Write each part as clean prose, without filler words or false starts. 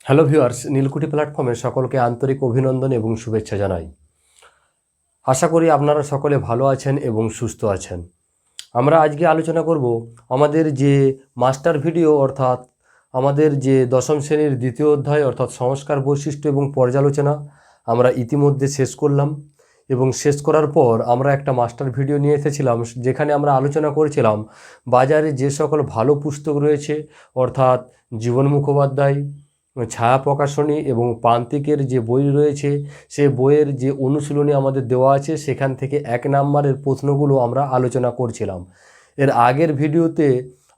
Hello viewers, নীলকুঠি প্ল্যাটফর্মে সকলকে আন্তরিক অভিনন্দন এবং শুভেচ্ছা জানাই। আশা করি আপনারা সকলে ভালো আছেন এবং সুস্থ আছেন। আমরা আজকে আলোচনা করব আমাদের যে মাস্টার ভিডিও অর্থাৎ আমাদের যে দশম শ্রেণীর দ্বিতীয় অধ্যায় অর্থাৎ সংস্কার বৈশিষ্ট্য এবং পর্যালোচনা আমরা ইতিমধ্যে শেষ করলাম এবং শেষ করার পর আমরা একটা মাস্টার ভিডিও নিয়ে এসেছিলাম, যেখানে আমরা আলোচনা করেছিলাম বাজারে যে সকল ভালো পুস্তক রয়েছে অর্থাৎ জীবন মুখোপাধ্যায়, ছায়া প্রকাশনী এবং প্রান্তিকের যে বই রয়েছে সে বইয়ের যে অনুশীলনী আমাদের দেওয়া আছে সেখান থেকে 1 নম্বরের প্রশ্নগুলো আমরা আলোচনা করছিলাম। এর আগের ভিডিওতে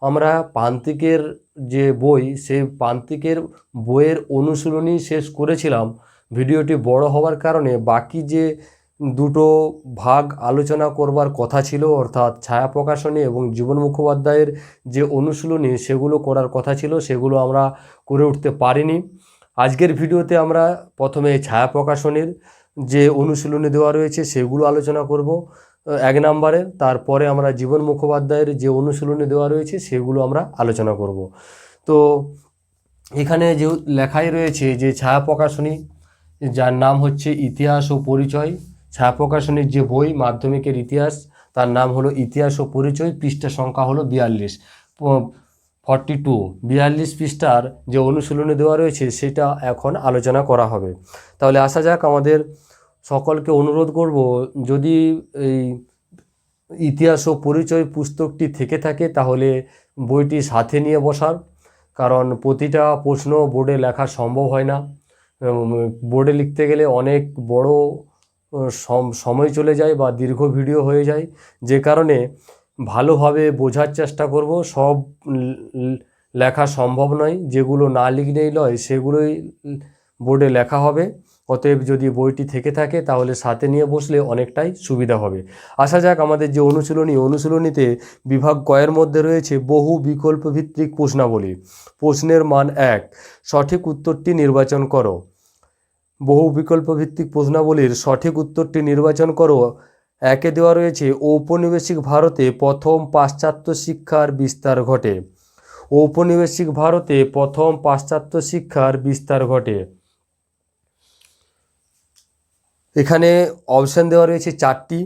আমরা প্রান্তিকের যে বই সেই প্রান্তিকের বইয়ের অনুশীলনী শেষ করেছিলাম। ভিডিওটি বড় হওয়ার কারণে বাকি যে দুটো ভাগ আলোচনা করবার কথা ছিল অর্থাৎ ছায়া প্রকাশনী এবং জীবন মুখোপাধ্যায়ের যে অনুশীলনী সেগুলো করার কথা ছিল, সেগুলো আমরা করে উঠতে পারিনি। আজকের ভিডিওতে আমরা প্রথমে ছায়া প্রকাশনীর যে অনুশীলনী দেওয়া রয়েছে সেগুলো আলোচনা করব 1 নম্বরে, তারপরে আমরা জীবন মুখোপাধ্যায়ের যে অনুশীলনী দেওয়া রয়েছে সেগুলো আমরা আলোচনা করব। তো এখানে যে লেখাই রয়েছে যে ছায়া প্রকাশনী, যার নাম হচ্ছে ইতিহাস ও পরিচয়, ছায়া প্রকাশনীর যে বই মাধ্যমিকের ইতিহাস তার নাম হলো ইতিহাস ও পরিচয়, পৃষ্ঠা সংখ্যা হলো 42 পৃষ্ঠার যে অনুশীলনী দেওয়া রয়েছে সেটা এখন আলোচনা করা হবে। তাহলে আসা যাক, আমাদের সকলকে অনুরোধ করব যদি এই ইতিহাস ও পরিচয় পুস্তকটি থেকে থাকে তাহলে বইটি সাথে নিয়ে বসার, কারণ প্রতিটা প্রশ্ন বোর্ডে লেখা সম্ভব হয় না। বোর্ডে লিখতে গেলে অনেক বড় সময় চলে যায় বা দীর্ঘ ভিডিও হয়ে যায়, যে কারণে ভালোভাবে বোঝার চেষ্টা করব। সব লেখা সম্ভব নয়, যেগুলো না লিখলেই নয় সেগুলোই বোর্ডে লেখা হবে। অতএব যদি বইটি থেকে থাকে তাহলে সাথে নিয়ে বসলে অনেকটাই সুবিধা হবে। আসা যাক, আমাদের যে অনুশীলনীতে বিভাগ কয়ের মধ্যে রয়েছে বহু বিকল্প ভিত্তিক প্রশ্নাবলী। প্রশ্নের মান 1, সঠিক উত্তরটি নির্বাচন করো। বহু বিকল্প ভিত্তিক প্রশ্নাবলীর সঠিক উত্তরটি নির্বাচন করো। 1-এ দেওয়া রয়েছে ঔপনিবেশিক ভারতে প্রথম পাশ্চাত্য শিক্ষার বিস্তার ঘটে। ঔপনিবেশিক ভারতে প্রথম পাশ্চাত্য শিক্ষার বিস্তার ঘটে। এখানে অপশান দেওয়া রয়েছে 4টি।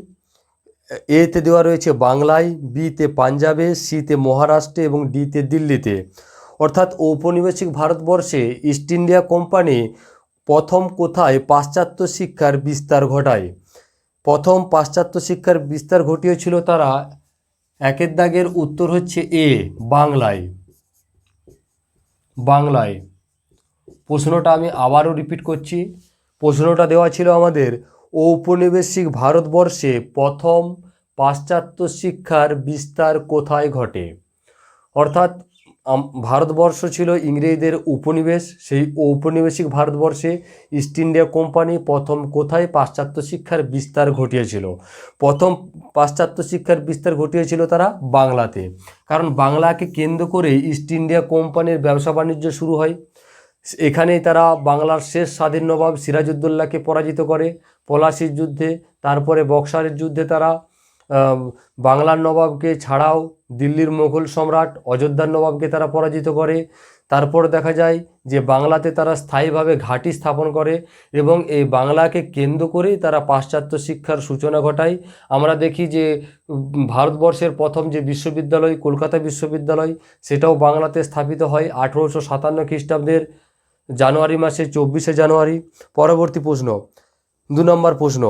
এতে দেওয়া রয়েছে বাংলায়, বিতে পাঞ্জাবে, সিতে মহারাষ্ট্রে এবং ডিতে দিল্লিতে। অর্থাৎ ঔপনিবেশিক ভারতবর্ষে ইস্ট ইন্ডিয়া কোম্পানি প্রথম কোথায় পাশ্চাত্য শিক্ষার বিস্তার ঘটায়? প্রথম পাশ্চাত্য শিক্ষার বিস্তার ঘটিয়েছিল তারা, 1-এর দাগের উত্তর হচ্ছে এ, বাংলায়। প্রশ্নটা আমি আবারও রিপিট করছি। প্রশ্নটা দেওয়া ছিল আমাদের, ঔপনিবেশিক ভারতবর্ষে প্রথম পাশ্চাত্য শিক্ষার বিস্তার কোথায় ঘটে? অর্থাৎ ভারতবর্ষ ছিল ইংরেজদের উপনিবেশ, সেই ঔপনিবেশিক ভারতবর্ষে ইস্ট ইন্ডিয়া কোম্পানি প্রথম কোথায় পাশ্চাত্য শিক্ষার বিস্তার ঘটিয়েছিল? প্রথম পাশ্চাত্য শিক্ষার বিস্তার ঘটিয়েছিল তারা বাংলাতে, কারণ বাংলাকে কেন্দ্র করে ইস্ট ইন্ডিয়া কোম্পানির ব্যবসা বাণিজ্য শুরু হয়। এখানেই তারা বাংলার শেষ স্বাধীন নবাব সিরাজউদ্দৌলাকে পরাজিত করে পলাশির যুদ্ধে। তারপরে বক্সারের যুদ্ধে তারা বাংলার নবাবকে ছাড়াও দিল্লির মুঘল সম্রাট অযোধ্যার নবাবকে তারা পরাজিত করে। তারপর দেখা যায় যে বাংলাতে তারা স্থায়ীভাবে ঘাঁটি স্থাপন করে এবং এই বাংলাকে কেন্দ্র করেই তারা পাশ্চাত্য শিক্ষার সূচনা ঘটায়। আমরা দেখি যে ভারতবর্ষের প্রথম যে বিশ্ববিদ্যালয় কলকাতা বিশ্ববিদ্যালয় সেটাও বাংলাতে স্থাপিত হয় 1857 খ্রিস্টাব্দের জানুয়ারি মাসে 24শে জানুয়ারি। পরবর্তী প্রশ্ন, 2 নম্বর প্রশ্ন,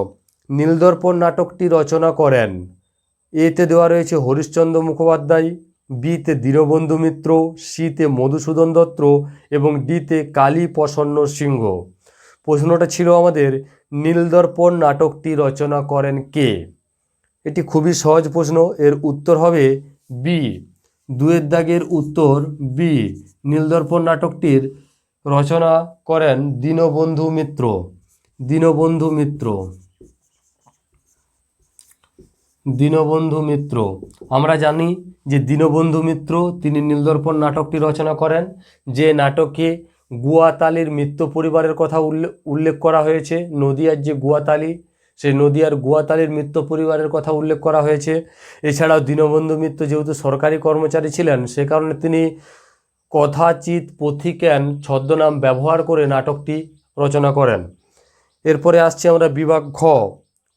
নীলদর্পণ নাটকটি রচনা করেন? এতে দেওয়া রয়েছে হরিশ্চন্দ্র মুখোপাধ্যায়, বিতে দীনবন্ধু মিত্র, সিতে মধুসূদন দত্ত এবং ডিতে কালী প্রসন্ন সিংহ। প্রশ্নটা ছিল আমাদের, নীলদর্পণ নাটকটি রচনা করেন কে? এটি খুবই সহজ প্রশ্ন, এর উত্তর হবে বি। 2-এর দাগের উত্তর বি। নীলদর্পণ নাটকটির রচনা করেন দীনবন্ধু মিত্র। দীনবন্ধু মিত্র। আমরা জানি যে দীনবন্ধু মিত্র তিনি নীলদর্পণ নাটকটি রচনা করেন, যে নাটকে গুয়াতালির মিত্র পরিবারের কথা উল্লেখ করা হয়েছে। নদিয়ার যে গুয়াতালি, সেই নদিয়ার গুয়াতালির মিত্র পরিবারের কথা উল্লেখ করা হয়েছে। এছাড়াও দীনবন্ধু মিত্র যেহেতু সরকারি কর্মচারী ছিলেন সে কারণে তিনি কথাচিৎ পথিকেন ছদ্মনাম ব্যবহার করে নাটকটি রচনা করেন। এরপরে আসছে আমরা বিভাগ খ।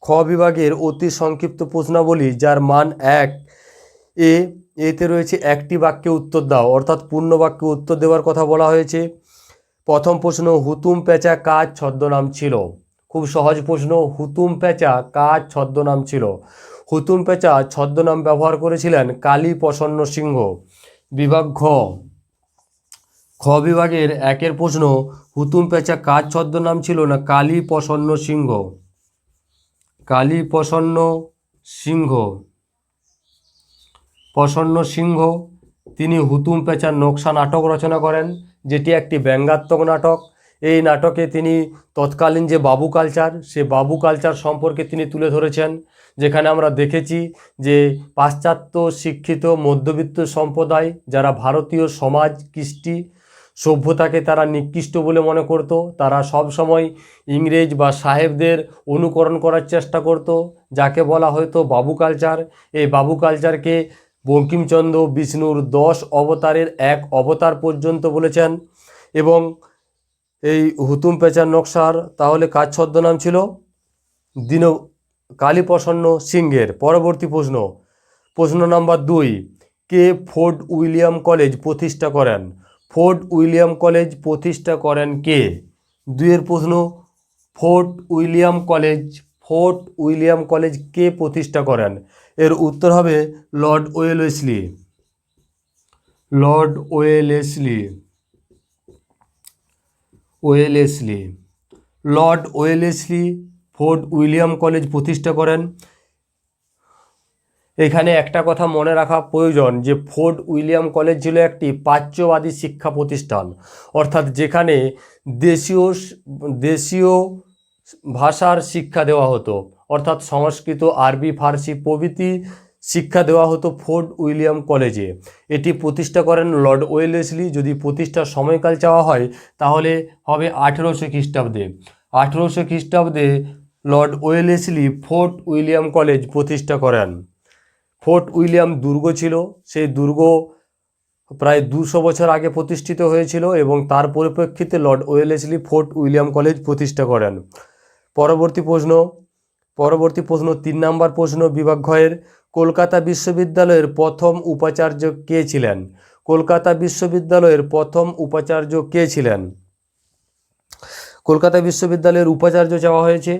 খ বিভাগের অতি সংক্ষিপ্ত প্রশ্নাবলী, যার মান 1। এতে রয়েছে একটি বাক্যে উত্তর দাও, অর্থাৎ পূর্ণ বাক্যে উত্তর দেওয়ার কথা বলা হয়েছে। প্রথম প্রশ্ন, হুতুম প্যাঁচা কার ছদ্মনাম ছিল? খুব সহজ প্রশ্ন, হুতুম প্যাঁচা কার ছদ্মনাম ছিল? হুতুম প্যাঁচা ছদ্মনাম ব্যবহার করেছিলেন কালী প্রসন্ন সিংহ। বিভাগ ঘ। খ বিভাগের 1 প্রশ্ন, হুতুম প্যাঁচা কার ছদ্মনাম ছিল? না কালী প্রসন্ন সিংহ। কালী প্রসন্ন সিংহ। প্রসন্ন সিংহ তিনি হুতুম প্যাঁচার নকশা নাটক রচনা করেন, যেটি একটি ব্যঙ্গাত্মক নাটক। এই নাটকে তিনি তৎকালীন যে বাবু কালচার, সে বাবু কালচার সম্পর্কে তিনি তুলে ধরেছেন, যেখানে আমরা দেখেছি যে পাশ্চাত্য শিক্ষিত মধ্যবিত্ত সম্প্রদায়, যারা ভারতীয় সমাজ কৃষ্টি সভ্যতাকে তারা নিকৃষ্ট বলে মনে করত, তারা সব সময় ইংরেজ বা সাহেবদের অনুকরণ করার চেষ্টা করত, যাকে বলা হয়তো বাবু কালচার। এই বাবু কালচারকে বঙ্কিমচন্দ্র বিষ্ণুর 10 অবতারের এক অবতার পর্যন্ত বলেছেন। এবং এই হুতুম প্যাঁচার নকশার তাহলে কার ছদ্মনাম ছিল? কালীপ্রসন্ন সিংহের। পরবর্তী প্রশ্ন, প্রশ্ন নাম্বার 2, কে ফোর্ট উইলিয়াম কলেজ প্রতিষ্ঠা করেন? ফোর্ট উইলিয়াম কলেজ প্রতিষ্ঠা করেন কে? 2 প্রশ্ন, ফোর্ট উইলিয়াম কলেজ কে প্রতিষ্ঠা করেন? এর উত্তর হবে Lord Wellesley. Lord Wellesley. Lord Wellesley fort William college প্রতিষ্ঠা করেন। এখানে একটা কথা মনে রাখা প্রয়োজন যে ফোর্ট উইলিয়াম কলেজ ছিল একটি প্রাচ্যবাদী শিক্ষা প্রতিষ্ঠান, অর্থাৎ যেখানে দেশীয় ভাষার শিক্ষা দেওয়া হতো, অর্থাৎ সংস্কৃত, আরবি, ফার্সি প্রভৃতি শিক্ষা দেওয়া হতো ফোর্ট উইলিয়াম কলেজে। এটি প্রতিষ্ঠা করেন লর্ড ওয়েলেসলি। যদি প্রতিষ্ঠার সময়কাল চাওয়া হয় তাহলে হবে 1800 খ্রিস্টাব্দে। 1800 খ্রিস্টাব্দে Lord Wellesley fort William college প্রতিষ্ঠা করেন। ফোর্ট উইলিয়াম দুর্গ ছিল, সেই দুর্গ প্রায় 200 বছর আগে প্রতিষ্ঠিত হয়েছিল এবং তার পরিপ্রেক্ষিতে Lord Wellesley fort William college প্রতিষ্ঠা করেন। পরবর্তী প্রশ্ন 3 নম্বর প্রশ্ন, বিভাগ ঘয়ের, কলকাতা বিশ্ববিদ্যালয়ের প্রথম উপাচার্য কে ছিলেন? কলকাতা বিশ্ববিদ্যালয়ের প্রথম উপাচার্য কে ছিলেন? কলকাতা বিশ্ববিদ্যালয়ের উপাচার্য চাওয়া হয়েছে।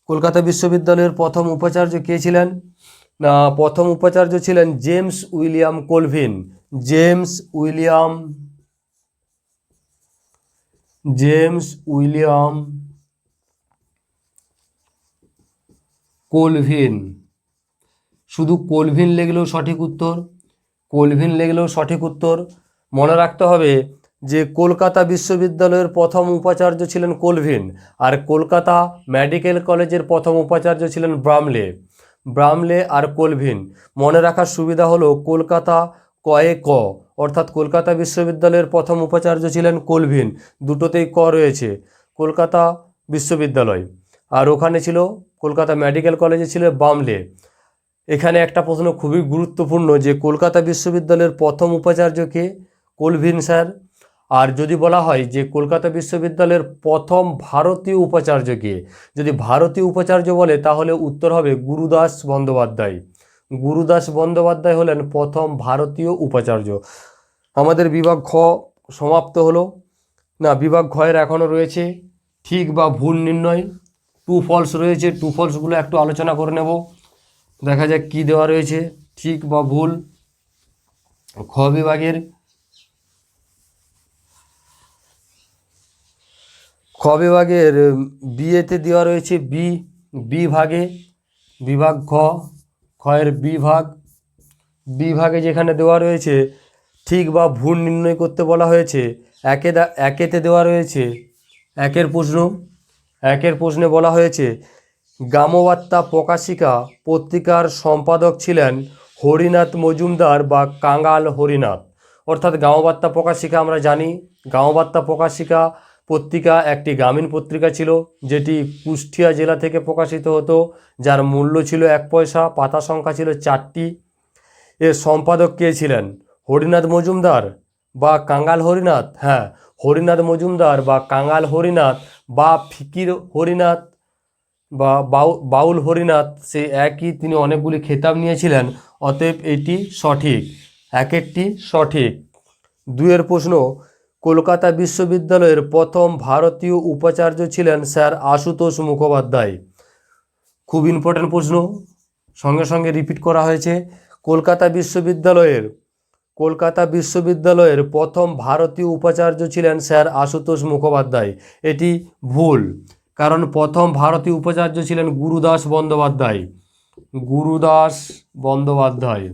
কলকাতা বিশ্ববিদ্যালয়ের প্রথম উপাচার্য কে ছিলেন? না, প্রথম উপাচার্য ছিলেন James William Colvin. James William Colvin. শুধু কোলভিন লিখলেও সঠিক উত্তর। মনে রাখতে হবে যে কলকাতা বিশ্ববিদ্যালয়ের প্রথম উপাচার্য ছিলেন কোলভিন, আর কলকাতা মেডিকেল কলেজের প্রথম উপাচার্য ছিলেন ব্রামলে আর কোলভিন। মনে রাখার সুবিধা হলো কলকাতা অর্থাৎ কলকাতা বিশ্ববিদ্যালয়ের প্রথম উপাচার্য ছিলেন কোলভিন, দুটোতেই রয়েছে কলকাতা বিশ্ববিদ্যালয়, আর ওখানে ছিল কলকাতা মেডিকেল কলেজে ছিল ব্রামলে। এখানে একটা প্রশ্ন খুবই গুরুত্বপূর্ণ যে কলকাতা বিশ্ববিদ্যালয়ের প্রথম উপাচার্য কে? Colvin sir. আর যদি বলা হয় যে কলকাতা বিশ্ববিদ্যালয়ের প্রথম ভারতীয় উপাচার্য কে, যদি ভারতীয় উপাচার্য বলে তাহলে উত্তর হবে গুরুদাস বন্দ্যোপাধ্যায়। গুরুদাস বন্দ্যোপাধ্যায় হলেন প্রথম ভারতীয় উপাচার্য। আমাদের বিভাগ খ সমাপ্ত হলো। না, বিভাগ ঘয়ের এখনও রয়েছে ঠিক বা ভুল নির্ণয়, ট্রু ফলস রয়েছে। ট্রু ফলসগুলো একটু আলোচনা করে নেব, দেখা যাক কি দেওয়া রয়েছে ঠিক বা ভুল। খ বিভাগের বিয়েতে দেওয়া রয়েছে বিভাগ খয়ের বিভাগে যেখানে দেওয়া রয়েছে ঠিক বা ভুল নির্ণয় করতে বলা হয়েছে। একেতে দেওয়া রয়েছে একের প্রশ্নে বলা হয়েছে গ্রামবার্তা প্রকাশিকা পত্রিকার সম্পাদক ছিলেন হরিনাথ মজুমদার বা কাঙাল হরিনাথ। অর্থাৎ গ্রামবার্তা প্রকাশিকা আমরা জানি, গ্রামবার্তা প্রকাশিকা পত্রিকা একটি গ্রামীণ পত্রিকা ছিল, যেটি কুষ্টিয়া জেলা থেকে প্রকাশিত হতো, যার মূল্য ছিল 1 পয়সা, পাতা সংখ্যা ছিল 4টি। এর সম্পাদক কে ছিলেন? হরিনাথ মজুমদার বা কাঙ্গাল হরিনাথ, হ্যাঁ হরিনাথ মজুমদার বা কাঙ্গাল হরিনাথ বা ফিকির হরিনাথ বা বাউল হরিনাথ, সে একই, তিনি অনেকগুলি খেতাব নিয়েছিলেন। অতএব এটি সঠিক, এক একটি সঠিক। দুইয়ের প্রশ্ন, কলকাতা বিশ্ববিদ্যালয়ের প্রথম ভারতীয় উপাচার্য ছিলেন স্যার আশুতোষ মুখোপাধ্যায়। খুব ইম্পর্ট্যান্ট প্রশ্ন, সঙ্গে সঙ্গে রিপিট করা হয়েছে। কলকাতা বিশ্ববিদ্যালয়ের প্রথম ভারতীয় উপাচার্য ছিলেন স্যার আশুতোষ মুখোপাধ্যায়। এটি ভুল, কারণ প্রথম ভারতীয় উপাচার্য ছিলেন গুরুদাস বন্দ্যোপাধ্যায়। গুরুদাস বন্দ্যোপাধ্যায়।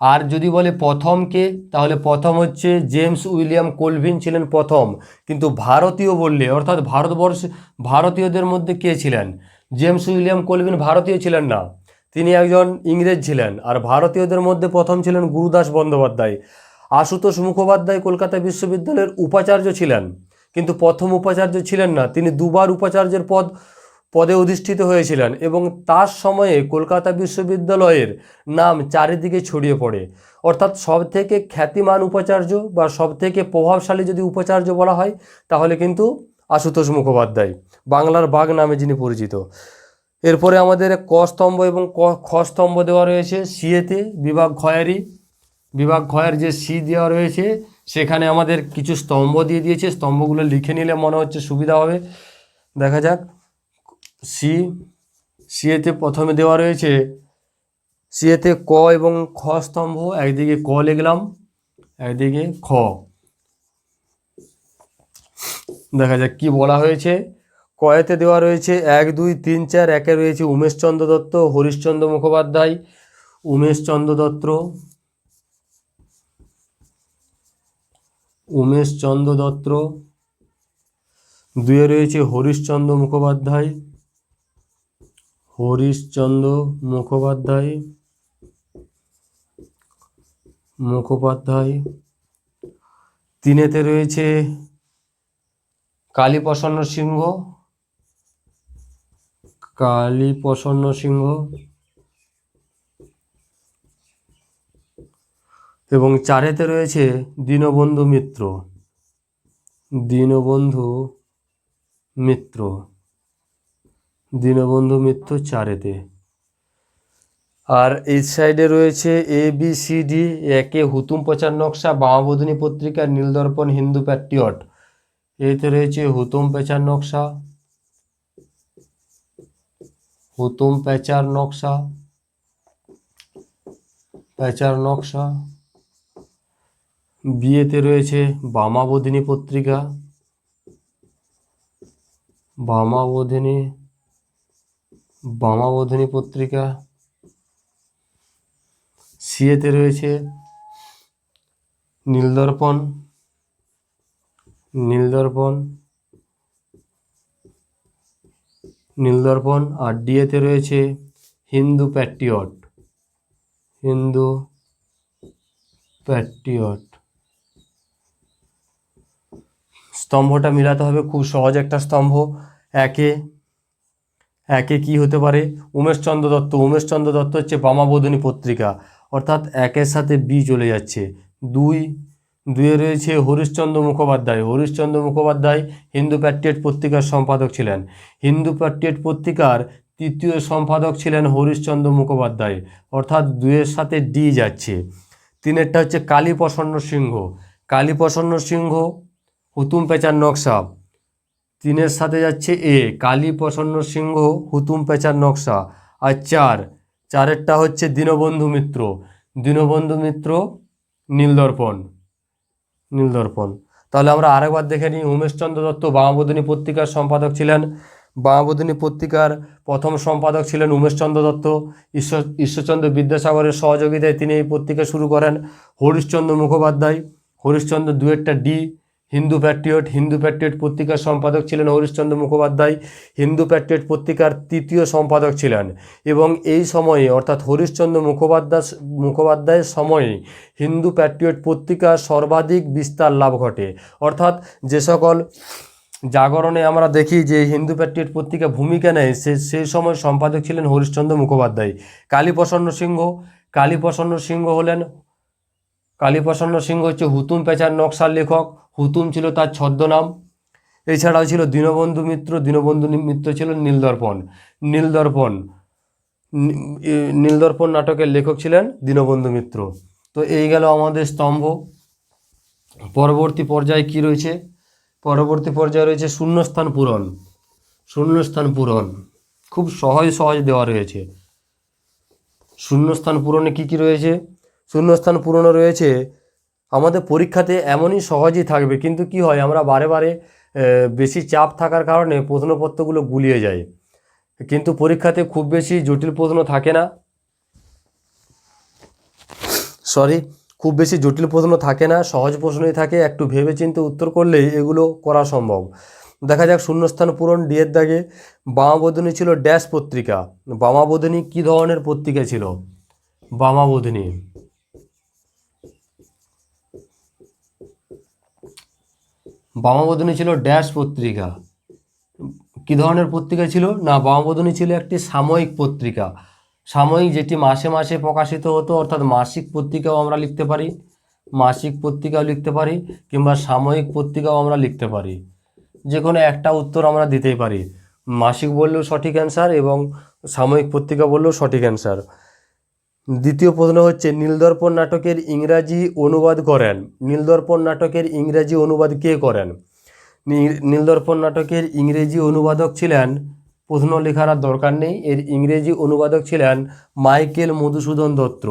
আর যদি বলে প্রথম কে, তাহলে প্রথম হচ্ছে জেমস উইলিয়াম কোলভিন ছিলেন প্রথম। কিন্তু ভারতীয় বললে, অর্থাৎ ভারতীয়দের মধ্যে কে ছিলেন? জেমস উইলিয়াম কোলভিন ভারতীয় ছিলেন না, তিনি একজন ইংরেজ ছিলেন। আর ভারতীয়দের মধ্যে প্রথম ছিলেন গুরুদাস বন্দ্যোপাধ্যায়। আশুতোষ মুখোপাধ্যায় কলকাতা বিশ্ববিদ্যালয়ের উপাচার্য ছিলেন, কিন্তু প্রথম উপাচার্য ছিলেন না। তিনি দুবার উপাচার্যের পদে অধিষ্ঠিত হয়েছিলেন এবং তার সময়ে কলকাতা বিশ্ববিদ্যালয়ের নাম চারিদিকে ছড়িয়ে পড়ে। অর্থাৎ সবথেকে খ্যাতিমান উপাচার্য বা সবথেকে প্রভাবশালী যদি উপাচার্য বলা হয়, তাহলে কিন্তু আশুতোষ মুখোপাধ্যায়, বাংলার বাঘ নামে যিনি পরিচিত। এরপরে আমাদের ক স্তম্ভ এবং খ স্তম্ভ দেওয়া রয়েছে সিএতে, বিভাগ ক্ষয়ের যে সি দেওয়া রয়েছে, সেখানে আমাদের কিছু স্তম্ভ দিয়ে দিয়েছে। স্তম্ভগুলো লিখে নিলে মনে হচ্ছে সুবিধা হবে। দেখা যাক, সিএতে প্রথমে দেওয়া রয়েছে, সিএতে ক এবং খ স্তম্ভ, একদিকে ক লিখলাম, একদিকে খ। দেখা যাক কি বলা হয়েছে। কয়েতে দেওয়া রয়েছে 1, 2, 3, 4। একে রয়েছে উমেশচন্দ্র দত্ত, হরিশচন্দ্র মুখোপাধ্যায়, উমেশচন্দ্র দত্ত। 2 রয়েছে হরিশচন্দ্র মুখোপাধ্যায়। 3 রয়েছে কালীপ্রসন্ন সিংহ, এবং 4 রয়েছে দীনবন্ধু মিত্র 4। আর এই সাইডে রয়েছে ABCD। 1 হুতুম প্রচার নকশা, বামাবোধিনী পত্রিকা, নীলদর্পণ, হিন্দু প্যাট্রিয়ট। এতে রয়েছে হুতুম পেচার নকশা। বিয়েতে রয়েছে বামাবোধিনী পত্রিকা। সিএতে রয়েছে নীলদর্পণ। আর ডিএতে রয়েছে হিন্দু প্যাট্রিয়ট। স্তম্ভটা মিলাতে হবে, খুব সহজ একটা স্তম্ভ। একে কি হতে পারে? উমেশচন্দ্র দত্ত হচ্ছে বামাবোধিনী পত্রিকা, অর্থাৎ 1-এর সাথে বি চলে যাচ্ছে। 2 রয়েছে হরিশচন্দ্র মুখোপাধ্যায় হিন্দু প্যাট্রিয়ট পত্রিকার সম্পাদক ছিলেন। হিন্দু প্যাট্রিয়ট পত্রিকার 3য় সম্পাদক ছিলেন হরিশচন্দ্র মুখোপাধ্যায়, অর্থাৎ 2-এর সাথে ডি যাচ্ছে। 3-এরটা হচ্ছে কালীপ্রসন্ন সিংহ হুতুম পেচার নকশা, 3-এর সাথে যাচ্ছে এ, কালীপ্রসন্ন সিংহ হুতুম পেচার নকশা। আর 4-এরটা হচ্ছে দীনবন্ধু মিত্র নীলদর্পণ। তাহলে আমরা আরেকবার দেখে নিই। উমেশচন্দ্র দত্ত বামাবোধিনী পত্রিকার সম্পাদক ছিলেন। বামাবোধিনী পত্রিকার প্রথম সম্পাদক ছিলেন উমেশচন্দ্র দত্ত। ঈশ্বরচন্দ্র বিদ্যাসাগরের সহযোগিতায় তিনি এই পত্রিকা শুরু করেন। হরিশচন্দ্র মুখোপাধ্যায়, 2-এরটা ডি, হিন্দু প্যাট্রিয়ট পত্রিকার সম্পাদক ছিলেন হরিশচন্দ্র মুখোপাধ্যায়। হিন্দু প্যাট্রিয়ট পত্রিকার 3য় সম্পাদক ছিলেন। এবং এই সময়ে, অর্থাৎ হরিশচন্দ্র মুখোপাধ্যায়ের সময়ে হিন্দু প্যাট্রিয়ট পত্রিকার সর্বাধিক বিস্তার লাভ ঘটে। অর্থাৎ যে সকল জাগরণে আমরা দেখি যে হিন্দু প্যাট্রিয়ট পত্রিকা ভূমিকা নেয়, সেই সময় সম্পাদক ছিলেন হরিশচন্দ্র মুখোপাধ্যায়। কালীপ্রসন্ন কালীপ্রসন্ন সিংহ হলেন, কালীপ্রসন্ন সিংহ হচ্ছে হুতুম প্যাঁচার নকশার লেখক। হুতুম ছিল তার ছদ্মনাম। এছাড়াও ছিল দীনবন্ধু মিত্র, দীনবন্ধু মিত্র ছিল নীলদর্পণ। নীলদর্পণ নীলদর্পণ নাটকের লেখক ছিলেন দীনবন্ধু মিত্র। তো এই গেল আমাদের স্তম্ভ। পরবর্তী পর্যায়ে কি রয়েছে? পরবর্তী পর্যায়ে রয়েছে শূন্যস্থান পূরণ। শূন্যস্থান পূরণ খুব সহজ সহজ দেওয়া রয়েছে। শূন্যস্থান পূরণে কি কি রয়েছে? শূন্যস্থান পূরণে রয়েছে, আমাদের পরীক্ষাতে এমনই সহজই থাকবে, কিন্তু কি হয়, আমরা বারে বারে বেশি চাপ থাকার কারণে প্রশ্নপত্রগুলো গুলিয়ে যায়, কিন্তু পরীক্ষাতে খুব বেশি জটিল প্রশ্ন থাকে না। খুব বেশি জটিল প্রশ্ন থাকে না, সহজ প্রশ্নই থাকে। একটু ভেবেচিন্তে উত্তর করলেই এগুলো করা সম্ভব। দেখা যাক শূন্যস্থান পূরণ। ডিয়ের দাগে বামাবোধিনী ছিল ড্যাশ পত্রিকা। বামাবোধিনী কী ধরনের পত্রিকা ছিল? বামাবোধিনী বামাবোধিনী ছিল ড্যাশ পত্রিকা। কী ধরনের পত্রিকা ছিল? না, বামাবোধিনী ছিল একটি সাময়িক পত্রিকা। সাময়িক, যেটি মাসে মাসে প্রকাশিত হতো, অর্থাৎ মাসিক পত্রিকাও আমরা লিখতে পারি, মাসিক পত্রিকাও লিখতে পারি, কিংবা সাময়িক পত্রিকাও আমরা লিখতে পারি। যে কোনো একটা উত্তর আমরা দিতেই পারি। মাসিক বললেও সঠিক অ্যান্সার এবং সাময়িক পত্রিকা বললেও সঠিক অ্যান্সার। দ্বিতীয় প্রশ্ন হচ্ছে, নীলদর্পণ নাটকের ইংরাজি অনুবাদ করেন। নীলদর্পণ নাটকের ইংরাজি অনুবাদ কে করেন? নীলদর্পণ নাটকের ইংরেজি অনুবাদক ছিলেন, প্রশ্ন লেখার আর দরকার নেই, এর ইংরেজি অনুবাদক ছিলেন Michael Madhusudan Dutta.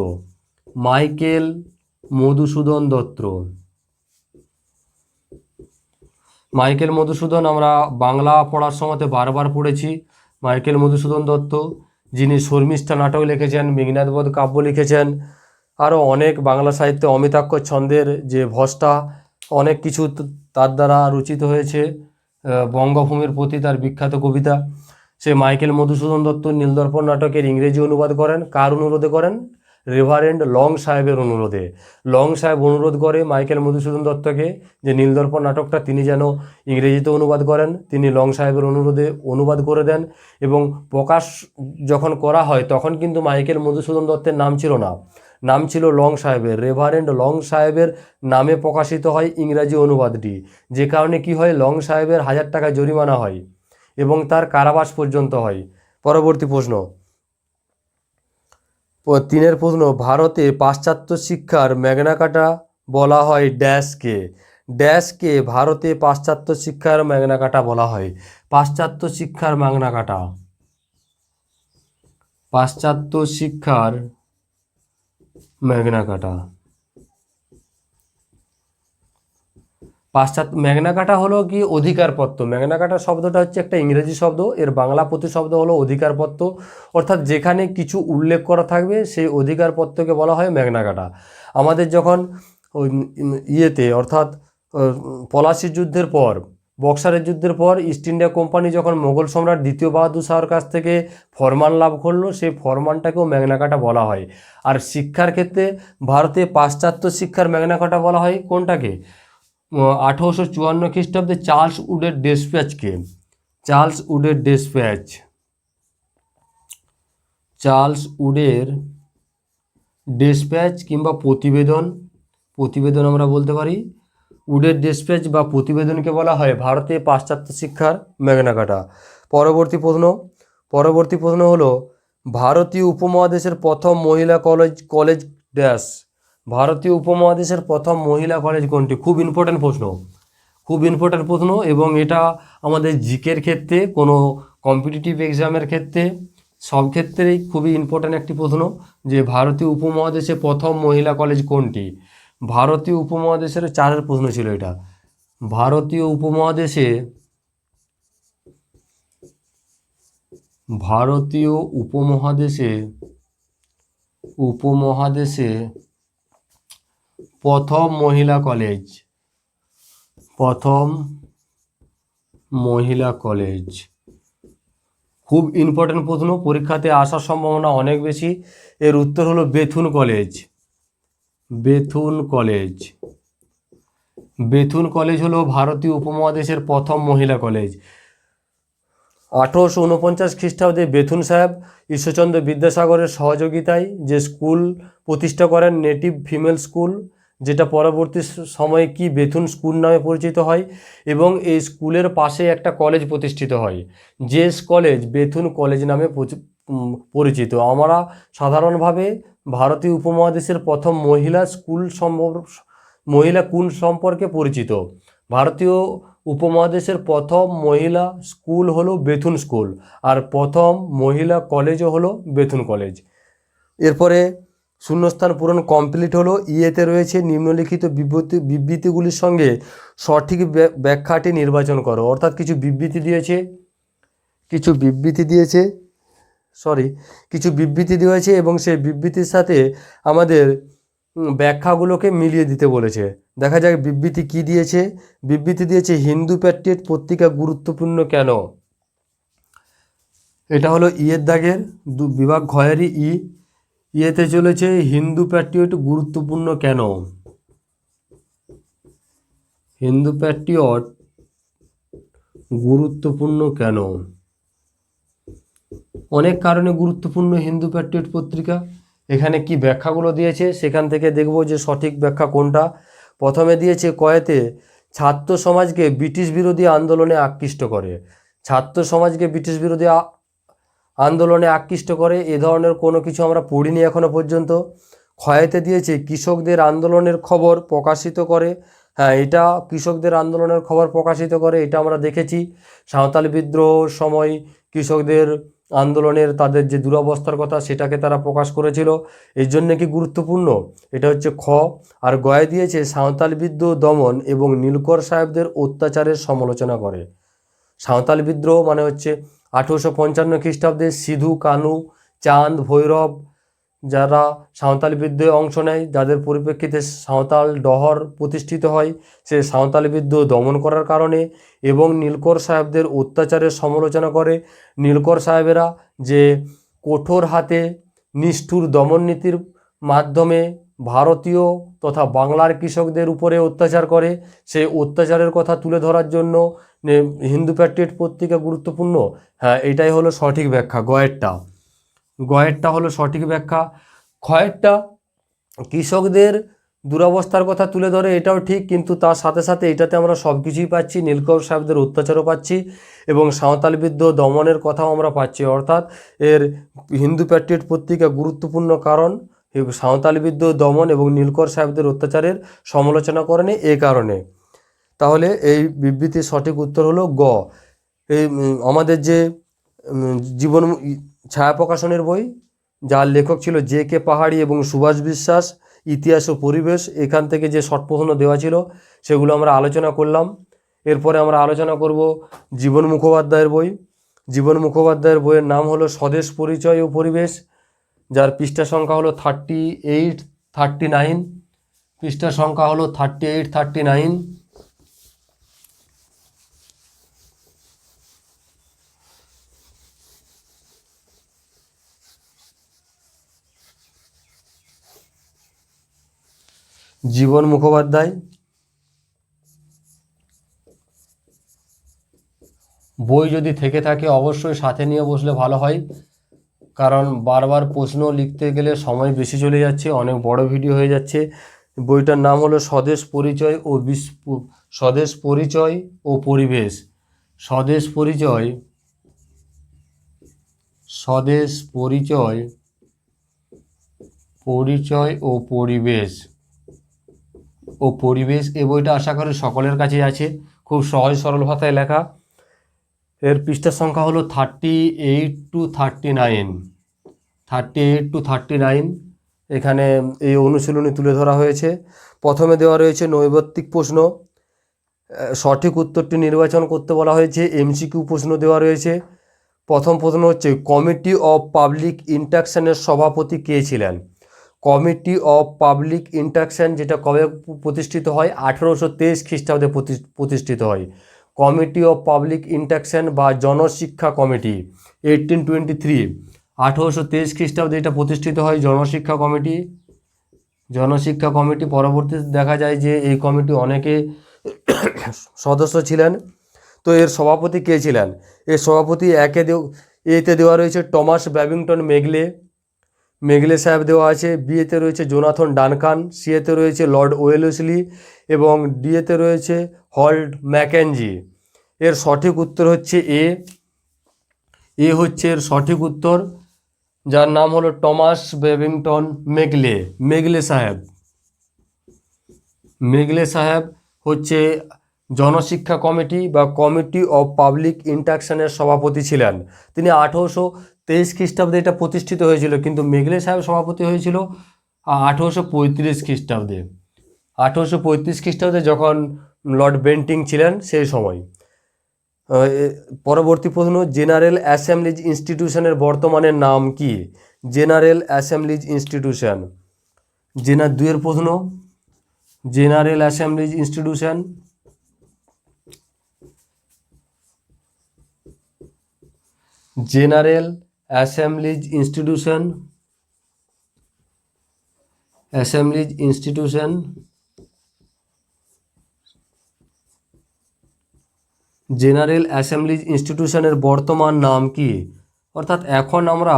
Michael Madhusudan Dutta. Michael Madhusudan আমরা বাংলা পড়ার সময়তে বারবার পড়েছি। মাইকেল মধুসূদন দত্ত, যিনি শর্মিষ্ঠা নাটক লিখেছেন, মেঘনাদবধ কাব্য লিখেছেন, আরও অনেক বাংলা সাহিত্যে অমিতাক্ষর ছন্দের যে ভজটা, অনেক কিছু তার দ্বারা রচিত হয়েছে। বঙ্গভূমির প্রতি তার বিখ্যাত কবিতা। সে মাইকেল মধুসূদন দত্ত নীলদর্পণ নাটকের ইংরেজি অনুবাদ করেন। কার অনুরোধে করেন? রেভারেন্ড লং সাহেবের অনুরোধে। লং সাহেব অনুরোধ করে মাইকেল মধুসূদন দত্তকে যে নীলদর্পণ নাটকটা তিনি যেন ইংরেজিতে অনুবাদ করেন। তিনি লং সাহেবের অনুরোধে অনুবাদ করে দেন, এবং প্রকাশ যখন করা হয় তখন কিন্তু মাইকেল মধুসূদন দত্তের নাম ছিল না, নাম ছিল লং সাহেবের। রেভারেন্ড লং সাহেবের নামে প্রকাশিত হয় ইংরাজি অনুবাদটি, যে কারণে কি হয়, লং সাহেবের 1000 টাকা জরিমানা হয় এবং তার কারাবাস পর্যন্ত হয়। পরবর্তী প্রশ্ন, 3 প্রশ্ন, ভারতে পাশ্চাত্য শিক্ষার ম্যাগনা কার্টা বলা হয় ড্যাশকে। ড্যাশকে ভারতে পাশ্চাত্য শিক্ষার ম্যাগনা কার্টা বলা হয়। পাশ্চাত্য শিক্ষার ম্যাগনা কার্টা, পাশ্চাত্য শিক্ষার ম্যাগনা কার্টা। ম্যাগনা কার্টা হলো কি অধিকারপত্র। ম্যাগনা কার্টা শব্দটা হচ্ছে একটা ইংরেজি শব্দ, এর বাংলা প্রতিশব্দ হলো অধিকারপত্র, অর্থাৎ যেখানে কিছু উল্লেখ করা থাকবে সেই অধিকারপত্রকে বলা হয় ম্যাগনা কার্টা। আমাদের যখন ওই অর্থাৎ পলাশির যুদ্ধের পর, বক্সারের যুদ্ধের পর ইস্ট ইন্ডিয়া কোম্পানি যখন মোগল সম্রাট দ্বিতীয় বাহাদুর শাহর কাছ থেকে ফরমান লাভ করলো, সেই ফরমানটাকেও ম্যাগনা কার্টা বলা হয়। আর শিক্ষার ক্ষেত্রে ভারতে পাশ্চাত্য শিক্ষার ম্যাগনা কার্টা বলা হয় কোনটাকে? 1854 খ্রিস্টাব্দে চার্লস উডের ডেসপ্যাচকে। চার্লস উডের ডেসপ্যাচ, চার্লস উডের ডেসপ্যাচ কিংবা প্রতিবেদন, প্রতিবেদন আমরা বলতে পারি। উডের ডেসপ্যাচ বা প্রতিবেদনকে বলা হয় ভারতে পাশ্চাত্য শিক্ষার ম্যাগনা কার্টা। পরবর্তী প্রশ্ন হলো, ভারতীয় উপমহাদেশের প্রথম মহিলা কলেজ ড্যাশ। ভারতীয় উপমহাদেশের প্রথম মহিলা কলেজ কোনটি? খুব ইম্পর্ট্যান্ট প্রশ্ন, এবং এটা আমাদের জিকের ক্ষেত্রে, কোনো কম্পিটিটিভ এক্সামের ক্ষেত্রে, সব ক্ষেত্রেই খুবই ইম্পর্ট্যান্ট একটি প্রশ্ন, যে ভারতীয় উপমহাদেশে প্রথম মহিলা কলেজ কোনটি? ভারতীয় উপমহাদেশের 4 প্রশ্ন ছিল এটা। ভারতীয় উপমহাদেশে প্রথম মহিলা কলেজ, খুব ইম্পর্ট্যান্ট প্রশ্ন, পরীক্ষাতে আসার সম্ভাবনা অনেক বেশি। এর উত্তর হলো বেথুন কলেজ। বেথুন কলেজ হলো ভারতীয় উপমহাদেশের প্রথম মহিলা কলেজ। 1849 খ্রিস্টাব্দে বেথুন সাহেব ঈশ্বরচন্দ্র বিদ্যাসাগরের সহযোগিতায় যে স্কুল প্রতিষ্ঠা করেন, নেটিভ ফিমেল স্কুল, যেটা পরবর্তী সময়ে কি বেথুন স্কুল নামে পরিচিত হয়, এবং এই স্কুলের পাশে একটা কলেজ প্রতিষ্ঠিত হয়, যে কলেজ বেথুন কলেজ নামে পরিচিত। আমরা সাধারণভাবে ভারতীয় উপমহাদেশের প্রথম মহিলা স্কুল সম্পর্কে পরিচিত। ভারতীয় উপমহাদেশের প্রথম মহিলা স্কুল হলো বেথুন স্কুল, আর প্রথম মহিলা কলেজও হলো বেথুন কলেজ। এরপরে শূন্যস্থান পূরণ কমপ্লিট হলো। ইয়েতে রয়েছে নিম্নলিখিত বিবৃতিগুলির সঙ্গে সঠিক ব্যাখ্যাটি নির্বাচন করো। অর্থাৎ কিছু বিবৃতি দিয়েছে এবং সেই বিবৃতির সাথে আমাদের ব্যাখ্যাগুলোকে মিলিয়ে দিতে বলেছে। দেখা যাক বিবৃতি কি দিয়েছে। বিবৃতি দিয়েছে হিন্দু প্যাট্রিয়ট পত্রিকা গুরুত্বপূর্ণ কেন। এটা হলো ইয়ের দাগের বিভাগ ঘয়েরই ইয়েতে চলেছে হিন্দু প্যাট্রিয়ট গুরুত্বপূর্ণ কেন। হিন্দু প্যাট্রিয়ট গুরুত্বপূর্ণ কেন? অনেক কারণে গুরুত্বপূর্ণ হিন্দু প্যাট্রিয়ট পত্রিকা। এখানে কি ব্যাখ্যাগুলো দিয়েছে সেখান থেকে দেখব যে সঠিক ব্যাখ্যা কোনটা। প্রথমে দিয়েছে কয়েতে ছাত্র সমাজকে ব্রিটিশ বিরোধী আন্দোলনে আকৃষ্ট করে। ছাত্র সমাজকে ব্রিটিশ বিরোধী আন্দোলনে আকৃষ্ট করে এ ধরনের কোনো কিছু আমরা পড়িনি এখনো পর্যন্ত। ক্ষয়েতে দিয়েছে কৃষকদের আন্দোলনের খবর প্রকাশিত করে। হ্যাঁ, এটা কৃষকদের আন্দোলনের খবর প্রকাশিত করে, এটা আমরা দেখেছি। সাঁওতাল বিদ্রোহ সময় কৃষকদের আন্দোলনের তাদের যে দুরবস্থার কথা সেটাকে তারা প্রকাশ করেছিল, এর জন্য কি গুরুত্বপূর্ণ। এটা হচ্ছে খ। আর গয়ে দিয়েছে সাঁওতাল বিদ্রোহ দমন এবং নীলকর সাহেবদের অত্যাচারের সমালোচনা করে। সাঁওতাল বিদ্রোহ মানে হচ্ছে 1855 খ্রিস্টাব্দে সিধু কানু চাঁদ ভৈরব যারা সাঁওতাল বিদ্রোহে অংশ নেয়, যাদের পরিপ্রেক্ষিতে সাঁওতাল ডহর প্রতিষ্ঠিত হয়, সে সাঁওতাল বিদ্রোহ দমন করার কারণে এবং নীলকর সাহেবদের অত্যাচারের সমালোচনা করে। নীলকর সাহেবেরা যে কঠোর হাতে নিষ্ঠুর দমন নীতির মাধ্যমে ভারতীয় তথা বাংলার কৃষকদের উপরে অত্যাচার করে, সেই অত্যাচারের কথা তুলে ধরার জন্য হিন্দু প্যাট্রিয়ট পত্রিকা গুরুত্বপূর্ণ। হ্যাঁ, এটাই হলো সঠিক ব্যাখ্যা। গয়েরটা হলো সঠিক ব্যাখ্যা। ক্ষয়েরটা কৃষকদের দুরবস্থার কথা তুলে ধরে, এটাও ঠিক, কিন্তু তার সাথে সাথে এটাতে আমরা সব কিছুই পাচ্ছি, নীলকর সাহেবদের অত্যাচারও পাচ্ছি এবং সাঁওতাল বিদ্রোহ দমনের কথাও আমরা পাচ্ছি। অর্থাৎ এর হিন্দু প্যাট্রিয়ট পত্রিকা গুরুত্বপূর্ণ কারণ সাঁওতাল বিদ্রোহ দমন এবং নীলকর সাহেবদের অত্যাচারের সমালোচনা করেনি এ কারণে। তাহলে এই বিবৃতির সঠিক উত্তর হলো গ। এই আমাদের যে জীবন ছায়া প্রকাশনের বই, যার লেখক ছিল J.K. পাহাড়ি এবং সুভাষ বিশ্বাস, ইতিহাস ও পরিবেশ, এখান থেকে যে শর্ট প্রশ্ন দেওয়া ছিল সেগুলো আমরা আলোচনা করলাম। এরপরে আমরা আলোচনা করব জীবন মুখোপাধ্যায়ের বই। জীবন মুখোপাধ্যায়ের বইয়ের নাম হলো স্বদেশ পরিচয় ও পরিবেশ, যার পৃষ্ঠা সংখ্যা হলো 38-39। পৃষ্ঠা সংখ্যা হলো 38-39। জীবন মুখোপাধ্যায় বই যদি থেকে থাকে অবশ্যই সাথে নিয়ে বসলে ভালো হয়, কারণ বারবার প্রশ্ন লিখতে গেলে সময় বেশি চলে যাচ্ছে, অনেক বড় ভিডিও হয়ে যাচ্ছে। বইটার নাম হলো স্বদেশ পরিচয় ও পরিবেশ। স্বদেশ পরিচয় ও পরিবেশ এই বইটা আশা করি সকলের কাছে আছে, খুব সহজ সরল ভাষায় লেখা। এর পৃষ্ঠার সংখ্যা হলো 38-39। এখানে এই অনুশীলনী তুলে ধরা হয়েছে। প্রথমে দেওয়া রয়েছে নৈর্ব্যক্তিক প্রশ্ন, সঠিক উত্তরটি নির্বাচন করতে বলা হয়েছে। MCQ প্রশ্ন দেওয়া রয়েছে। প্রথম প্রশ্ন হচ্ছে কমিটি অফ পাবলিক ইন্টাকশনের সভাপতি কে ছিলেন। কমিটি অফ পাবলিক ইন্টাকশন যেটা কবে প্রতিষ্ঠিত হয়, 1823 খ্রিস্টাব্দে প্রতিষ্ঠিত হয়। কমিটি অফ পাবলিক ইন্টাকশন বা জনশিক্ষা কমিটি 1823 1823 খ্রিস্টাব্দে এটা প্রতিষ্ঠিত হয় জনশিক্ষা কমিটি। পরবর্তীতে দেখা যায় যে এই কমিটি অনেকে সদস্য ছিলেন। তো এর সভাপতি কে ছিলেন? এর সভাপতি এতে দেওয়া রয়েছে টমাস ব্যাবিংটন মেগলে সাহেব দেওয়া আছে, বিয়েতে রয়েছে জোনাথন ডানকান, সিএতে রয়েছে লর্ড ওয়েলেসলি এবং ডিএতে রয়েছে হল্ট ম্যাকেনজি। এর সঠিক উত্তর হচ্ছে এ হচ্ছে এর সঠিক উত্তর, যার নাম হলো টমাস ব্যাবিংটন মেগলে সাহেব হচ্ছে জনশিক্ষা কমিটি বা কমিটি অফ পাবলিক ইন্টাকশনের সভাপতি ছিলেন। তিনি 1823 খ্রিস্টাব্দে এটা প্রতিষ্ঠিত হয়েছিল, কিন্তু মেগলে সাহেব সভাপতি হয়েছিল 1835 খ্রিস্টাব্দে। 1835 খ্রিস্টাব্দে যখন লর্ড বেন্টিং ছিলেন সেই সময়। পরবর্তী প্রশ্ন, জেনারেল অ্যাসেম্বলিজ ইনস্টিটিউশনের বর্তমানের নাম কি? General assemblies institution. দুয়ের প্রশ্ন, general assemblies institution. General assemblies institution general assemblies ইনস্টিটিউশনের বর্তমান নাম কি? অর্থাৎ এখন আমরা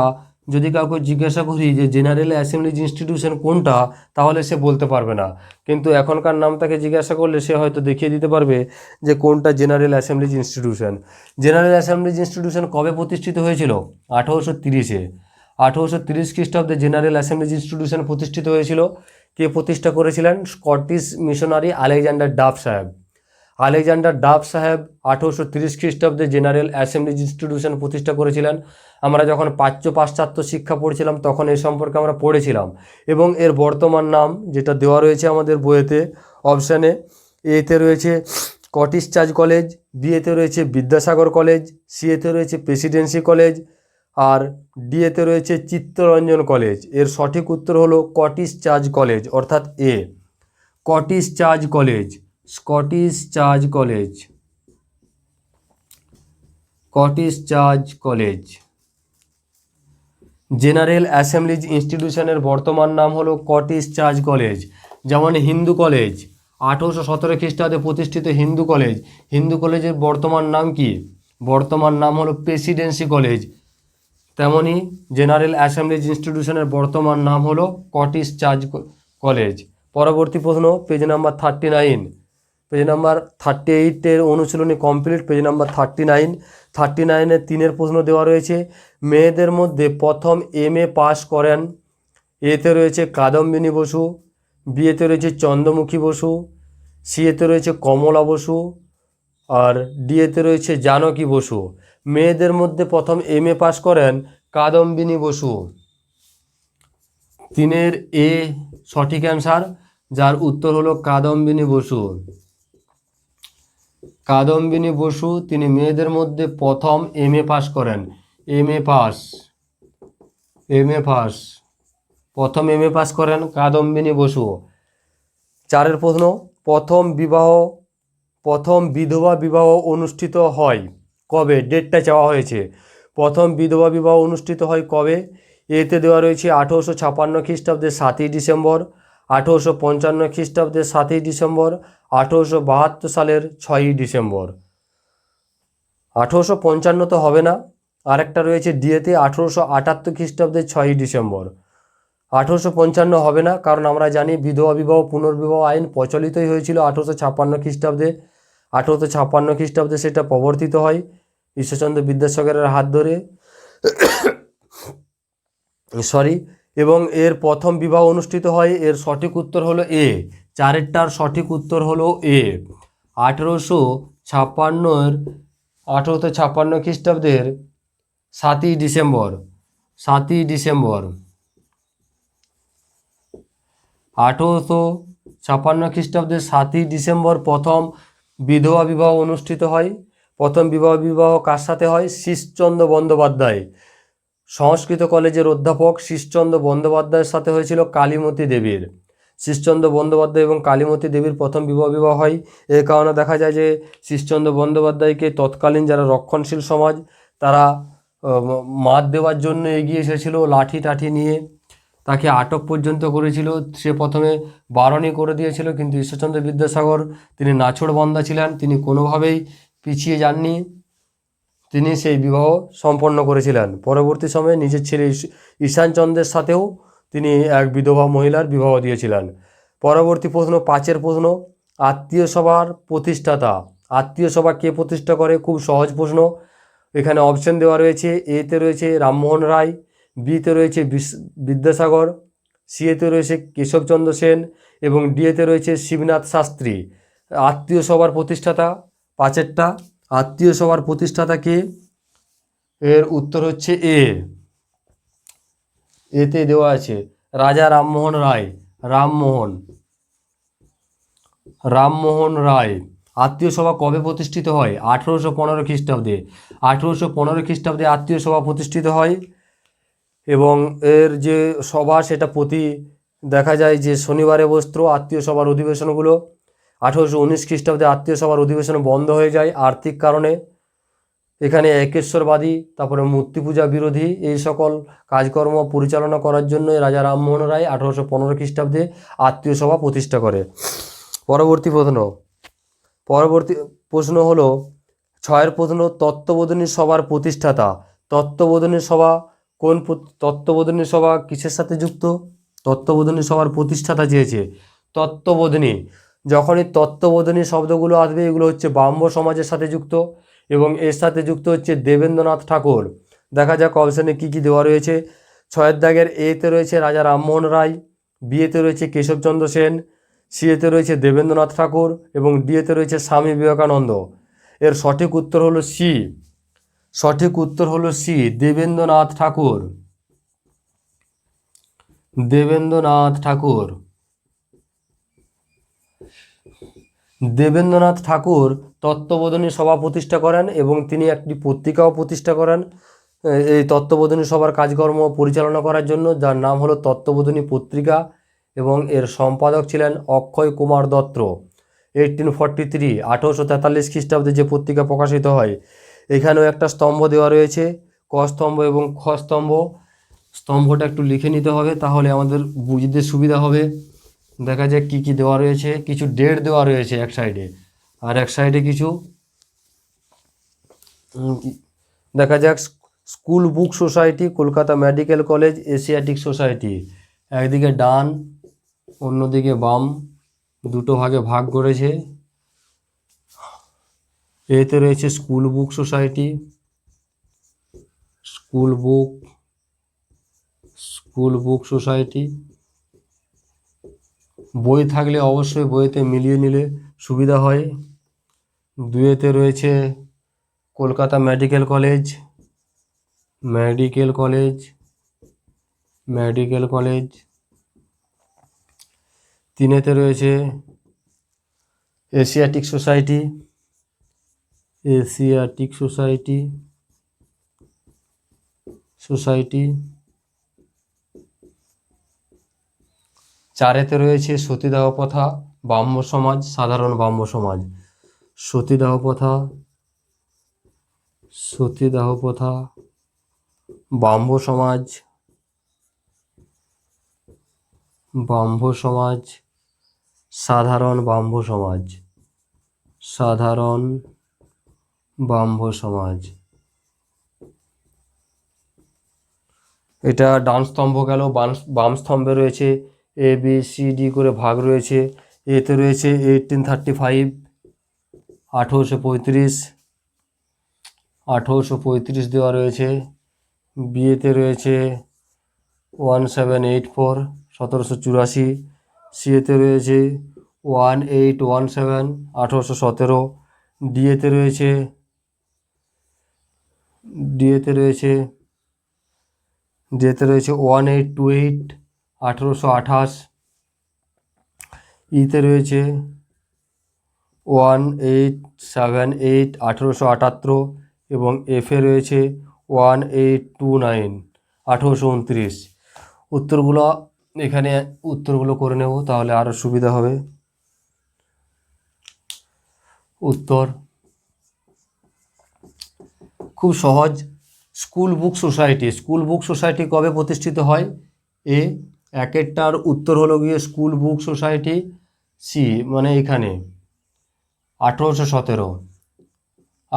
যদি কাউকে জিজ্ঞাসা করি যে জেনারেল অ্যাসেম্বলিজ ইনস্টিটিউশন কোনটা, তাহলে সে বলতে পারবে না, কিন্তু এখনকার নামটাকে জিজ্ঞাসা করলে সে হয়তো দেখিয়ে দিতে পারবে যে কোনটা general assemblies institution. General assemblies institution কবে প্রতিষ্ঠিত হয়েছিল? 1830-এ। 1830 খ্রিস্টাব্দে জেনারেল অ্যাসেম্বলিজ ইনস্টিটিউশন প্রতিষ্ঠিত হয়েছিল। কে প্রতিষ্ঠা করেছিলেন? স্কটিশ মিশনারি আলেকজান্ডার ডাফ সাহেব। 1830 খ্রিস্টাব্দে জেনারেল অ্যাসেম্বলিজ ইনস্টিটিউশন প্রতিষ্ঠা করেছিলেন। আমরা যখন প্রাচ্য পাশ্চাত্য শিক্ষা পড়ছিলাম তখন এই সম্পর্কে আমরা পড়েছিলাম। এবং এর বর্তমান নাম যেটা দেওয়া রয়েছে আমাদের বইয়েতে অপশানে, এতে রয়েছে স্কটিশ চার্চ কলেজ, বিএতে রয়েছে বিদ্যাসাগর কলেজ, সিএতে রয়েছে প্রেসিডেন্সি কলেজ, আর ডিএতে রয়েছে চিত্তরঞ্জন কলেজ। এর সঠিক উত্তর হলো স্কটিশ চার্চ কলেজ, অর্থাৎ A, Scottish church college. General assemblies ইনস্টিটিউশনের বর্তমান নাম হলো স্কটিশ চার্চ কলেজ। যেমন হিন্দু কলেজ, 1817 খ্রিস্টাব্দে প্রতিষ্ঠিত হিন্দু কলেজের বর্তমান নাম কি? বর্তমান নাম হলো প্রেসিডেন্সি কলেজ। তেমনি জেনারেল অ্যাসেম্বলিজ ইনস্টিটিউশনের বর্তমান নাম হলো স্কটিশ চার্চ কলেজ। পরবর্তী প্রশ্ন, পেজ নাম্বার 39। পেজ নাম্বার 38-এর অনুশীলনী কমপ্লিট। পেজ নাম্বার 39-এর 3-এর প্রশ্ন দেওয়া রয়েছে। মেয়েদের মধ্যে প্রথম MA পাস করেন? এতে রয়েছে কাদম্বিনী বসু, বিএতে রয়েছে চন্দ্রমুখী বসু, সিএতে রয়েছে কমলা বসু, আর ডিএতে রয়েছে জানকী বসু। মেয়েদের মধ্যে প্রথম MA পাস করেন কাদম্বিনী বসু। 3-এর এ সঠিক অ্যান্সার, যার উত্তর হলো কাদম্বিনী বসু। তিনি মেয়েদের মধ্যে প্রথম MA পাস করেন। প্রথম MA পাস করেন কাদম্বিনী বসু। 4-এর প্রশ্ন, প্রথম বিধবা বিবাহ অনুষ্ঠিত হয় কবে? ডেটটা চাওয়া হয়েছে। প্রথম বিধবা বিবাহ অনুষ্ঠিত হয় কবে? এতে দেওয়া রয়েছে 1856 খ্রিস্টাব্দে 7ই ডিসেম্বর, 1855 খ্রিস্টাব্দে 7ই ডিসেম্বর, 1872 সালের 6ই ডিসেম্বর। 1855 তো হবে না, আরেকটা রয়েছে ডিএতে 1878 খ্রিস্টাব্দে 6ই ডিসেম্বর। 1855 হবে না, কারণ আমরা জানি বিধবা বিবাহ পুনর্বিবাহ আইন প্রচলিতই হয়েছিল 1856 খ্রিস্টাব্দে। 1856 খ্রিস্টাব্দে সেটা প্রবর্তিত হয় ঈশ্বরচন্দ্র বিদ্যাসাগরের হাত ধরে, এবং এর প্রথম বিবাহ অনুষ্ঠিত হয়। এর সঠিক উত্তর হলো এ। 4-এরটার সঠিক উত্তর হলো এ। 1856 খ্রিস্টাব্দের 7ই ডিসেম্বর। 1856 খ্রিস্টাব্দের 7ই ডিসেম্বর প্রথম বিধবা বিবাহ অনুষ্ঠিত হয়। প্রথম বিবাহ কার সাথে হয়? শীষচন্দ্র বন্দ্যোপাধ্যায়, সংস্কৃত কলেজের অধ্যাপক শীষচন্দ্র বন্দ্যোপাধ্যায়ের সাথে হয়েছিল কালীমতী দেবীর। শীষচন্দ্র বন্দ্যোপাধ্যায় এবং কালীমতী দেবীর প্রথম বিবাহ হয়। এর কারণে দেখা যায় যে শীষচন্দ্র বন্দ্যোপাধ্যায়কে তৎকালীন যারা রক্ষণশীল সমাজ তারা মাত দেওয়ার জন্য এগিয়ে এসেছিল লাঠি টাঠি নিয়ে, তাকে আটক পর্যন্ত করেছিল। সে প্রথমে বারণই করে দিয়েছিল, কিন্তু ঈশ্বরচন্দ্র বিদ্যাসাগর তিনি নাছোড়বান্দা ছিলেন, তিনি কোনোভাবেই পিছিয়ে যাননি, তিনি সেই বিবাহ সম্পন্ন করেছিলেন। পরবর্তী সময়ে নিজের ছেলে ঈশানচন্দ্রের সাথেও তিনি এক বিধবা মহিলার বিবাহ দিয়েছিলেন। পরবর্তী প্রশ্ন, 5 প্রশ্ন, আত্মীয় সভার প্রতিষ্ঠাতা। আত্মীয় সভা কে প্রতিষ্ঠা করে? খুব সহজ প্রশ্ন। এখানে অপশন দেওয়া রয়েছে। এতে রয়েছে রামমোহন রায়, বিতে রয়েছে বিদ্যাসাগর, সিএতে রয়েছে কেশবচন্দ্র সেন এবং ডিএতে রয়েছে শিবনাথ শাস্ত্রী। আত্মীয় সভার প্রতিষ্ঠাতা 5টা আত্মীয় সভার প্রতিষ্ঠাতা কে? এর উত্তর হচ্ছে এতে দেওয়া আছে রাজা রামমোহন রায়। রামমোহন রায়। আত্মীয় সভা কবে প্রতিষ্ঠিত হয়? 1815 খ্রিস্টাব্দে। 1815 খ্রিস্টাব্দে আত্মীয় সভা প্রতিষ্ঠিত হয় এবং এর যে সভা সেটা প্রতি দেখা যায় যে শনিবারে বসত আত্মীয় সভার অধিবেশনগুলো। 1819 খ্রিস্টাব্দে আত্মীয় সভার অধিবেশন বন্ধ হয়ে যায় আর্থিক কারণে। এখানে একেশ্বরবাদী, তারপরে মূর্তি পূজা বিরোধী এই সকল কাজকর্ম পরিচালনা করার জন্য রাজা রামমোহন রায় 1815 খ্রিস্টাব্দে আত্মীয় সভা প্রতিষ্ঠা করে। পরবর্তী প্রশ্ন হলো 6 প্রশ্ন, তত্ত্ববোধিনী সভার প্রতিষ্ঠাতা। তত্ত্ববোধিনী সভা কিসের সাথে যুক্ত? তত্ত্ববোধিনী সভার প্রতিষ্ঠাতা চেয়েছে। তত্ত্ববোধিনী, যখনই তত্ত্ববোধিনী শব্দগুলো আসবে এগুলো হচ্ছে ব্রাহ্ম সমাজের সাথে যুক্ত এবং এর সাথে যুক্ত হচ্ছে দেবেন্দ্রনাথ ঠাকুর। দেখা যাক অপশানে কী কী দেওয়া রয়েছে। 6 দাগের এতে রয়েছে রাজা রামমোহন রায়, বিয়েতে রয়েছে কেশবচন্দ্র সেন, সিএতে রয়েছে দেবেন্দ্রনাথ ঠাকুর এবং ডিএতে রয়েছে স্বামী বিবেকানন্দ। এর সঠিক উত্তর হলো সি, দেবেন্দ্রনাথ ঠাকুর। দেবেন্দ্রনাথ ঠাকুর তত্ত্ববোধিনী সভা প্রতিষ্ঠা করেন এবং তিনি একটি পত্রিকাও প্রতিষ্ঠা করেন এই তত্ত্ববোধিনী সভার কাজকর্ম পরিচালনা করার জন্য, যার নাম হলো তত্ত্ববোধিনী পত্রিকা এবং এর সম্পাদক ছিলেন অক্ষয় কুমার দত্ত। 1843 খ্রিস্টাব্দে যে পত্রিকা প্রকাশিত হয়। এখানেও একটা স্তম্ভ দেওয়া রয়েছে, ক স্তম্ভ এবং খ স্তম্ভ। স্তম্ভটা একটু লিখে নিতে হবে, তাহলে আমাদের বুঝতে সুবিধা হবে। দেখা যাক কী কী দেওয়া রয়েছে। কিছু ডেট দেওয়া রয়েছে এক সাইডে, আর এক সাইডে কিছু দেখা যাক। School book society, Kolkata medical college, Asiatic society. একদিকে ডান, অন্যদিকে বাম, দুটো ভাগে ভাগ করেছে। এতে রয়েছে school book society, school book society. বই থাকলে অবশ্যই বইতে মিলিয়ে নিলে সুবিধা হয়। 2তে রয়েছে কলকাতা মেডিকেল কলেজ। 3তে রয়েছে এশিয়াটিক সোসাইটি। 4তে রয়েছে সতীদাহ প্রথা, ব্রাহ্ম সমাজ, সাধারণ ব্রাহ্ম সমাজ। সতীদাহ প্রথা, ব্রাহ্ম সমাজ, সাধারণ ব্রাহ্ম সমাজ। এটা ডান স্তম্ভ গেল। বাম স্তম্ভে রয়েছে ABCD করে ভাগ রয়েছে। এতে রয়েছে 1835, 1835 দেওয়া রয়েছে। বিয়েতে রয়েছে 1784, 1784। সিএতে রয়েছে 1817, 1817। ডিএতে রয়েছে 1828, 1828। ইতে রয়েছে 1878, 1878 এবং এফে রয়েছে 1829, 1829। উত্তরগুলো করে নেব, তাহলে আরও সুবিধা হবে। উত্তর খুব সহজ। স্কুল বুক সোসাইটি কবে প্রতিষ্ঠিত হয়? একেরটার উত্তর হলো গিয়ে স্কুল বুক সোসাইটি। সি মানে এখানে 1817।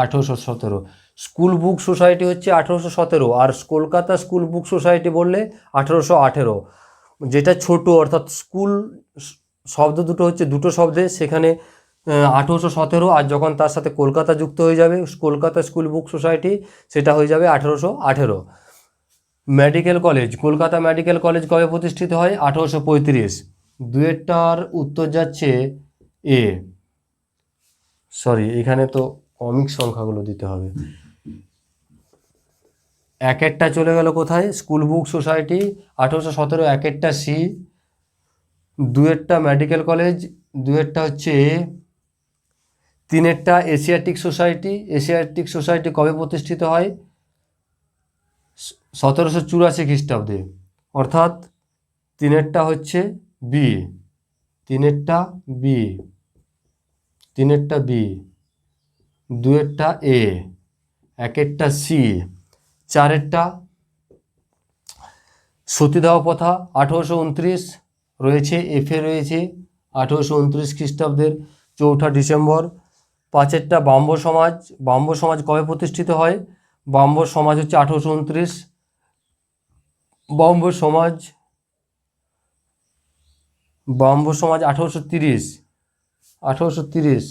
1817। স্কুল বুক সোসাইটি হচ্ছে 1817, আর কলকাতা স্কুল বুক সোসাইটি বললে 1818। যেটা ছোট অর্থাৎ স্কুল শব্দ দুটো হচ্ছে দুটো শব্দে, সেখানে 1817, আর যখন তার সাথে কলকাতা যুক্ত হয়ে যাবে কলকাতা স্কুল বুক সোসাইটি, সেটা হয়ে যাবে 1818। Medical college, Kolkata medical college কবে প্রতিষ্ঠিত হয়? 1835। দুয়েরটার উত্তর যাচ্ছে এ, সরি এখানে তো কমিক সংখ্যাগুলো দিতে হবে। একেরটা চলে গেল কোথায়? স্কুল বুক সোসাইটি 1817, একেরটা সি। দুয়েরটা মেডিকেল কলেজ, দুয়েরটা হচ্ছে এ। তিনেরটা এশিয়াটিক সোসাইটি, এশিয়াটিক সোসাইটি কবে প্রতিষ্ঠিত হয়? 1784 খ্রিস্টাব্দে, অর্থাৎ তিনেরটা হচ্ছে বি, তিনেরটা বি, তিনেরটা বি, দুয়েরটা এ, একেরটা সি। চারেরটা সতীদাহ প্রথা 1829 রয়েছে, এফে রয়েছে 1829 খ্রিস্টাব্দের 4 ডিসেম্বর। পাঁচেরটা ব্রাহ্ম সমাজ, ব্রাহ্ম সমাজ কবে প্রতিষ্ঠিত হয়? ব্রাহ্ম সমাজ হচ্ছে 1829। ব্রাহ্ম সমাজ, ব্রাহ্ম সমাজ 1830, 1830,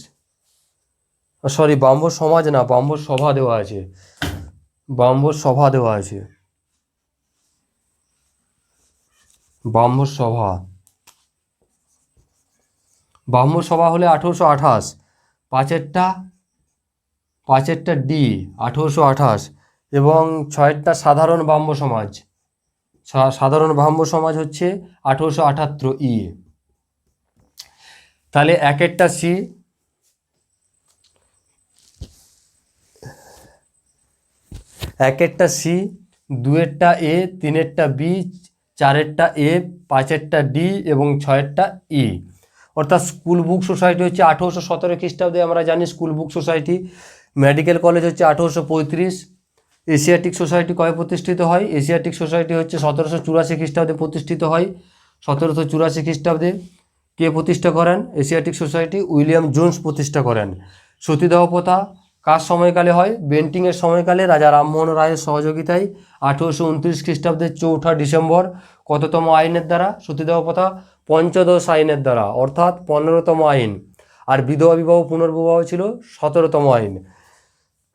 সরি ব্রাহ্ম সমাজ না, ব্রাহ্ম সভা দেওয়া আছে, ব্রাহ্ম সভা দেওয়া আছে, ব্রাহ্ম সভা, ব্রাহ্ম সভা হলে 1828। পাঁচেরটা, পাঁচেরটা ডি 1828, এবং ছয়েরটা সাধারণ ব্রাহ্ম সমাজ, সাধারণ ব্রাহ্ম সমাজ হচ্ছে 1878 ই। তাহলে একেরটা সি, একেরটা সি, দুয়েরটা এ, তিনেরটা বি, চারেরটা এ, পাঁচেরটা ডি এবং ছয়েরটা ই। অর্থাৎ স্কুল বুক সোসাইটি হচ্ছে 1817 খ্রিস্টাব্দে, আমরা জানি school book society. Medical college হচ্ছে 1835। এশিয়াটিক সোসাইটি কবে প্রতিষ্ঠিত হয়? এশিয়াটিক সোসাইটি হচ্ছে 1784 খ্রিস্টাব্দে প্রতিষ্ঠিত হয়। 1784 খ্রিস্টাব্দে কে প্রতিষ্ঠা করেন এশিয়াটিক সোসাইটি? উইলিয়াম জোন্স প্রতিষ্ঠা করেন। সতীদাহ প্রথা কার সময়কালে হয়? বেন্টিংয়ের সময়কালে, রাজা রামমোহন রায়ের সহযোগিতায় 1829 খ্রিস্টাব্দের 4 ডিসেম্বর। কততম আইনের দ্বারা সতীদাহ প্রথা? পঞ্চদশ আইনের দ্বারা, অর্থাৎ 15তম আইন। আর বিধবা বিবাহ পুনর্বিবাহ ছিল 17তম আইন।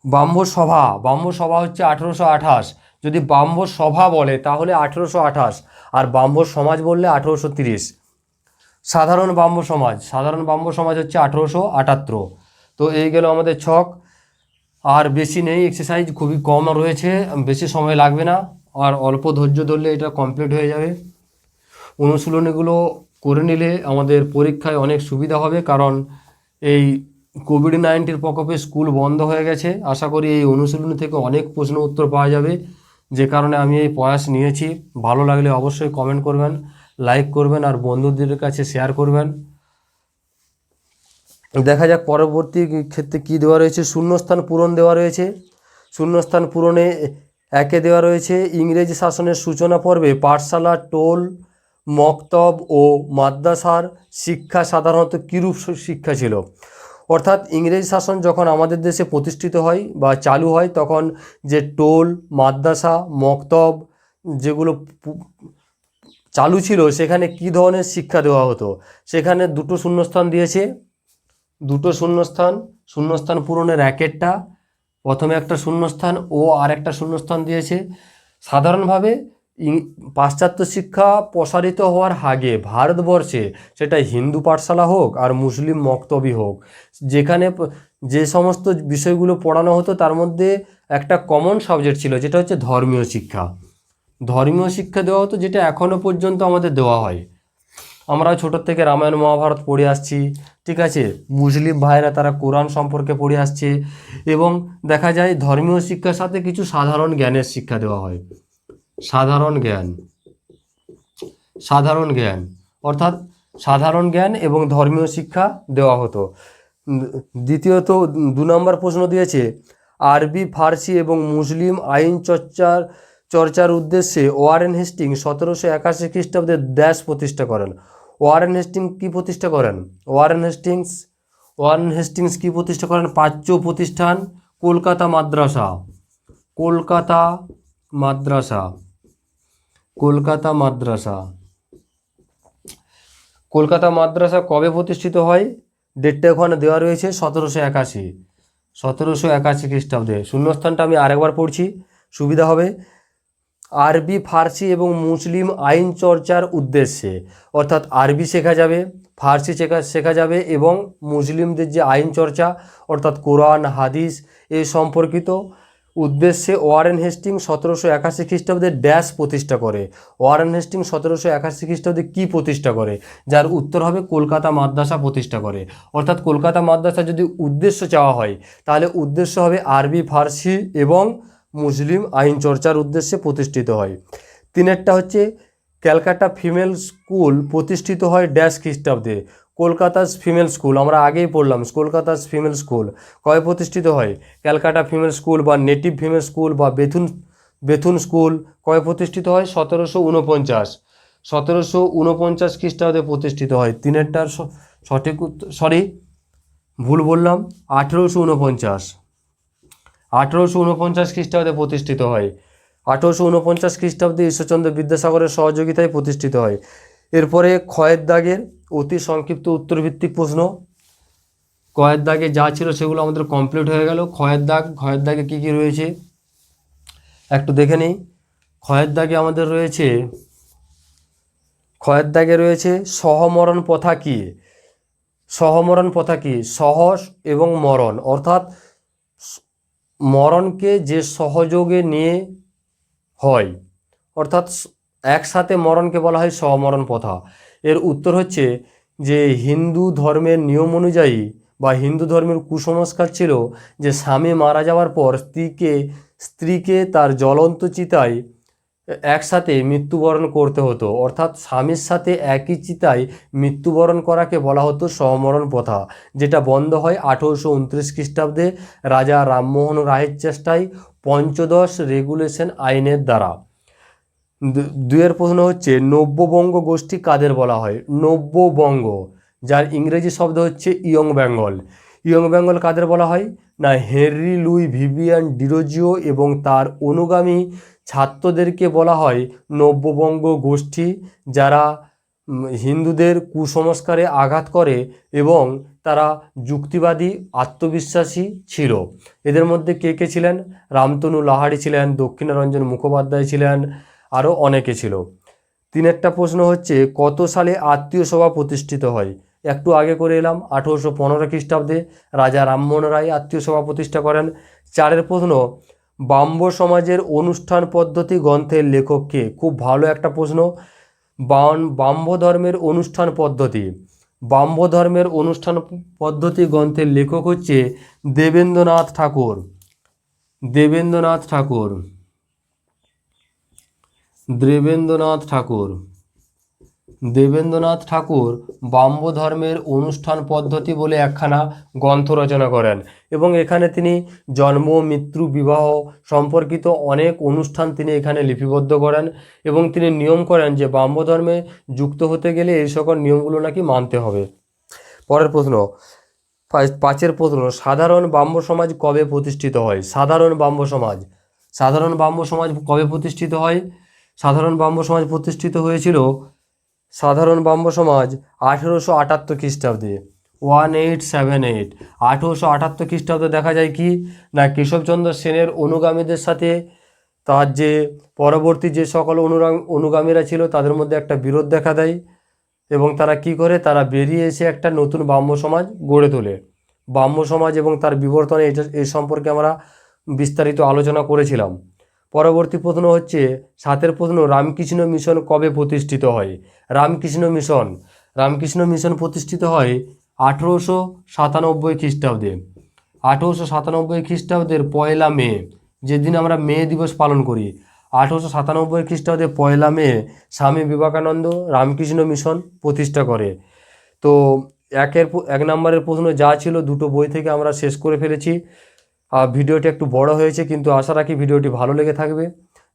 ব্রাহ্ম সভা, ব্রাহ্ম সভা হচ্ছে 1828। যদি ব্রাহ্ম সভা বলে তাহলে 1828, আর ব্রাহ্ম সমাজ বললে 1830। সাধারণ ব্রাহ্ম সমাজ, সাধারণ ব্রাহ্ম সমাজ হচ্ছে 1878। তো এই গেল আমাদের ছক, আর বেশি নেই, এক্সারসাইজ খুবই কম রয়েছে, বেশি সময় লাগবে না, আর অল্প ধৈর্য ধরলে এটা কমপ্লিট হয়ে যাবে। অনুশীলনীগুলো করে নিলে আমাদের পরীক্ষায় অনেক সুবিধা হবে, কারণ এই কোভিড-19 প্রকোপে স্কুল বন্ধ হয়ে গেছে। আশা করি এই অনুশীলনী থেকে অনেক প্রশ্ন উত্তর পাওয়া যাবে, যে কারণে আমি এই প্রয়াস নিয়েছি। ভালো লাগলে অবশ্যই কমেন্ট করবেন, লাইক করবেন, আর বন্ধুদের কাছে শেয়ার করবেন। দেখা যাক পরবর্তী ক্ষেত্রে কী দেওয়া রয়েছে। শূন্যস্থান পূরণ দেওয়া রয়েছে। শূন্যস্থান পূরণে একে দেওয়া রয়েছে, ইংরেজি শাসনের সূচনা পর্বে পাঠশালা, টোল, মক্তব ও মাদ্রাসার শিক্ষা সাধারণত কিরূপ শিক্ষা ছিল? অর্থাৎ ইংরেজ শাসন যখন আমাদের দেশে প্রতিষ্ঠিত হয় বা চালু হয়, তখন যে টোল, মাদ্রাসা, মক্তব যেগুলো চালু ছিল, সেখানে কী ধরনের শিক্ষা দেওয়া হতো? সেখানে দুটো শূন্যস্থান দিয়েছে, দুটো শূন্যস্থান, শূন্যস্থান পূরণের একেরটা, প্রথমে একটা শূন্যস্থান ও আর একটা শূন্যস্থান দিয়েছে। সাধারণভাবে পাশ্চাত্য শিক্ষা প্রসারিত হওয়ার আগে ভারতবর্ষে, সেটা হিন্দু পাঠশালা হোক আর মুসলিম মক্তবই হোক, যেখানে যে সমস্ত বিষয়গুলো পড়ানো হতো তার মধ্যে একটা কমন সাবজেক্ট ছিল, যেটা হচ্ছে ধর্মীয় শিক্ষা। ধর্মীয় শিক্ষা দেওয়া হতো, যেটা এখনও পর্যন্ত আমাদের দেওয়া হয়। আমরা ছোটোর থেকে রামায়ণ মহাভারত পড়ে আসছি, ঠিক আছে। মুসলিম ভাইরা তারা কোরআন সম্পর্কে পড়ে আসছে, এবং দেখা যায় ধর্মীয় শিক্ষার সাথে কিছু সাধারণ জ্ঞানের শিক্ষা দেওয়া হয়। সাধারণ জ্ঞান, সাধারণ জ্ঞান, অর্থাৎ সাধারণ জ্ঞান এবং ধর্মীয় শিক্ষা দেওয়া হতো। দ্বিতীয়ত 2 নম্বর প্রশ্ন দিয়েছে, আরবি, ফার্সি এবং মুসলিম আইন চর্চার উদ্দেশ্যে ওয়ারেন হেস্টিংস 1781 খ্রিস্টাব্দে ড্যাশ প্রতিষ্ঠা করেন। ওয়ারেন হেস্টিংস কী প্রতিষ্ঠা করেন? ওয়ারেন হেস্টিংস কী প্রতিষ্ঠা করেন? প্রাচ্য প্রতিষ্ঠান, কলকাতা মাদ্রাসা, কলকাতা মাদ্রাসা, কলকাতা মাদ্রাসা, কলকাতা মাদ্রাসা কবে প্রতিষ্ঠিত হয়? ডেটটা ওখানে দেওয়া রয়েছে 1781, 1781 খ্রিস্টাব্দে। শূন্যস্থানটা আমি আরেকবার পড়ছি, সুবিধা হবে। আরবি, ফার্সি এবং মুসলিম আইন চর্চার উদ্দেশ্যে, অর্থাৎ আরবি শেখা যাবে, ফার্সি শেখা যাবে এবং মুসলিমদের যে আইন চর্চা অর্থাৎ কোরআন হাদিস এই সম্পর্কিত উদ্দেশ্যে ওয়ারেন হেস্টিং 1781 খ্রিস্টাব্দে ড্যাশ প্রতিষ্ঠা করে। ওয়ারেন হেস্টিং 1781 খ্রিস্টাব্দে কী প্রতিষ্ঠা করে? যার উত্তর হবে কলকাতা মাদ্রাসা প্রতিষ্ঠা করে। অর্থাৎ কলকাতা মাদ্রাসা যদি উদ্দেশ্য চাওয়া হয় তাহলে উদ্দেশ্য হবে আরবি, ফার্সি এবং মুসলিম আইন চর্চার উদ্দেশ্যে প্রতিষ্ঠিত হয়। তিনেরটা হচ্ছে ক্যালকাটা ফিমেল স্কুল প্রতিষ্ঠিত হয় ড্যাশ খ্রিস্টাব্দে। কলকাতাস ফিমেল স্কুল, আমরা আগেই পড়লাম কলকাতাস ফিমেল স্কুল কবে প্রতিষ্ঠিত হয়? ক্যালকাটা ফিমেল স্কুল বা নেটিভ ফিমেল স্কুল বা বেথুন স্কুল কবে প্রতিষ্ঠিত হয়? 1749, 1749 খ্রিস্টাব্দে প্রতিষ্ঠিত হয়। তিনেরটার সঠিক উত্তর, সরি ভুল বললাম, 1849, 1849 খ্রিস্টাব্দে প্রতিষ্ঠিত হয়। 1849 খ্রিস্টাব্দে ঈশ্বরচন্দ্র বিদ্যাসাগরের সহযোগিতায় প্রতিষ্ঠিত হয়। এরপরে ক্ষয়ের দাগের অতি সংক্ষিপ্ত উত্তরভিত্তিক প্রশ্ন। ক্ষয়ের দাগে যা ছিল সেগুলো আমাদের কমপ্লিট হয়ে গেল। ক্ষয়ের দাগে কী কী রয়েছে একটু দেখে নিই। ক্ষয়ের দাগে আমাদের রয়েছে, ক্ষয়ের দাগে রয়েছে সহমরণ প্রথা কী? সহমরণ প্রথা কী? সহস এবং মরণ, অর্থাৎ মরণকে যে সহযোগে নিয়ে হয়, অর্থাৎ একসাথে মরণকে বলা হয় সহমরণ প্রথা। এর উত্তর হচ্ছে যে হিন্দু ধর্মের নিয়ম অনুযায়ী বা হিন্দু ধর্মের কুসংস্কার ছিল যে স্বামী মারা যাওয়ার পর স্ত্রীকে তার জ্বলন্ত চিতায় একসাথে মৃত্যুবরণ করতে হতো, অর্থাৎ স্বামীর সাথে একই চিতায় মৃত্যুবরণ করাকে বলা হতো সহমরণ প্রথা, যেটা বন্ধ হয় 1829 খ্রিস্টাব্দে রাজা রামমোহন রায়ের চেষ্টায় পঞ্চদশ রেগুলেশন আইনের দ্বারা। দুয়ের প্রশ্ন হচ্ছে নব্যবঙ্গ গোষ্ঠী কাদের বলা হয়? নব্যবঙ্গ, যার ইংরেজি শব্দ হচ্ছে ইয়ং বেঙ্গল। ইয়ং বেঙ্গল কাদের বলা হয়? না, হেনরি লুই ভিভিয়ান ডিরোজিও এবং তার অনুগামী ছাত্রদেরকে বলা হয় নব্যবঙ্গ গোষ্ঠী, যারা হিন্দুদের কুসংস্কারে আঘাত করে এবং তারা যুক্তিবাদী আত্মবিশ্বাসী ছিল। এদের মধ্যে কে কে ছিলেন? রামতনু লাহারি ছিলেন, দক্ষিণারঞ্জন মুখোপাধ্যায় ছিলেন, আরও অনেকে ছিল। তিনেরটা প্রশ্ন হচ্ছে কত সালে আত্মীয় সভা প্রতিষ্ঠিত হয়? একটু আগে করে এলাম, 1815 খ্রিস্টাব্দে রাজা রামমোহন রায় আত্মীয় সভা প্রতিষ্ঠা করেন। চারের প্রশ্ন ব্রাহ্ম সমাজের অনুষ্ঠান পদ্ধতি গ্রন্থের লেখক কে? খুব ভালো একটা প্রশ্ন। ব্রাহ্ম ধর্মের অনুষ্ঠান পদ্ধতি, ব্রাহ্ম ধর্মের অনুষ্ঠান পদ্ধতি গ্রন্থের লেখক হচ্ছে দেবেন্দ্রনাথ ঠাকুর। দেবেন্দ্রনাথ ঠাকুর, দেবেন্দ্রনাথ ঠাকুর, দেবেন্দ্রনাথ ঠাকুর ব্রাহ্ম ধর্মের অনুষ্ঠান পদ্ধতি বলে একখানা গ্রন্থ রচনা করেন এবং এখানে তিনি জন্ম, মৃত্যু, বিবাহ সম্পর্কিত অনেক অনুষ্ঠান তিনি এখানে লিপিবদ্ধ করেন এবং তিনি নিয়ম করেন যে ব্রাহ্ম ধর্মে যুক্ত হতে গেলে এই সকল নিয়মগুলো নাকি মানতে হবে। পরের প্রশ্ন, পাঁচের প্রশ্ন সাধারণ ব্রাহ্ম সমাজ কবে প্রতিষ্ঠিত হয়? সাধারণ ব্রাহ্ম সমাজ, সাধারণ ব্রাহ্ম সমাজ কবে প্রতিষ্ঠিত হয়? সাধারণ ব্রাহ্ম সমাজ প্রতিষ্ঠিত হয়েছিল, সাধারণ ব্রাহ্ম সমাজ 1878 খ্রিস্টাব্দে, 1878, 1878 খ্রিস্টাব্দে দেখা যায় কি না কেশবচন্দ্র সেনের অনুগামীদের সাথে তার যে পরবর্তী যে সকল অনুগামীরা ছিল তাদের মধ্যে একটা বিরোধ দেখা দেয় এবং তারা কি করে, তারা বেরিয়ে এসে একটা নতুন ব্রাহ্ম সমাজ গড়ে তোলে। ব্রাহ্ম সমাজ এবং তার বিবর্তনে এই সম্পর্কে আমরা বিস্তারিত আলোচনা করেছিলাম। পরবর্তী প্রশ্ন হচ্ছে সাতের প্রশ্ন রামকৃষ্ণ মিশন কবে প্রতিষ্ঠিত হয়? রামকৃষ্ণ মিশন, রামকৃষ্ণ মিশন প্রতিষ্ঠিত হয় 1897 খ্রিস্টাব্দে। 1897 খ্রিস্টাব্দের 1 মে, যেদিন আমরা মে দিবস পালন করি, 1897 খ্রিস্টাব্দে 1 মে স্বামী বিবেকানন্দ রামকৃষ্ণ মিশন প্রতিষ্ঠা করে। তো এক নম্বরের প্রশ্ন যা ছিল দুটো বই থেকে আমরা শেষ করে ফেলেছি। ভিডিওটি একটু বড় হয়েছে কিন্তু আশা রাখি ভিডিওটি ভালো লেগে থাকবে।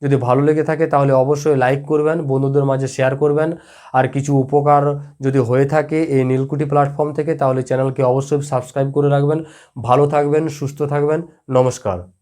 যদি ভালো লেগে থাকে তাহলে অবশ্যই লাইক করবেন, বন্ধুদের মাঝে শেয়ার করবেন। আর কিছু উপকার যদি হয়ে থাকে এই নীলকুঠি প্ল্যাটফর্ম থেকে তাহলে চ্যানেলকে অবশ্যই সাবস্ক্রাইব করে রাখবেন। ভালো থাকবেন, সুস্থ থাকবেন, নমস্কার।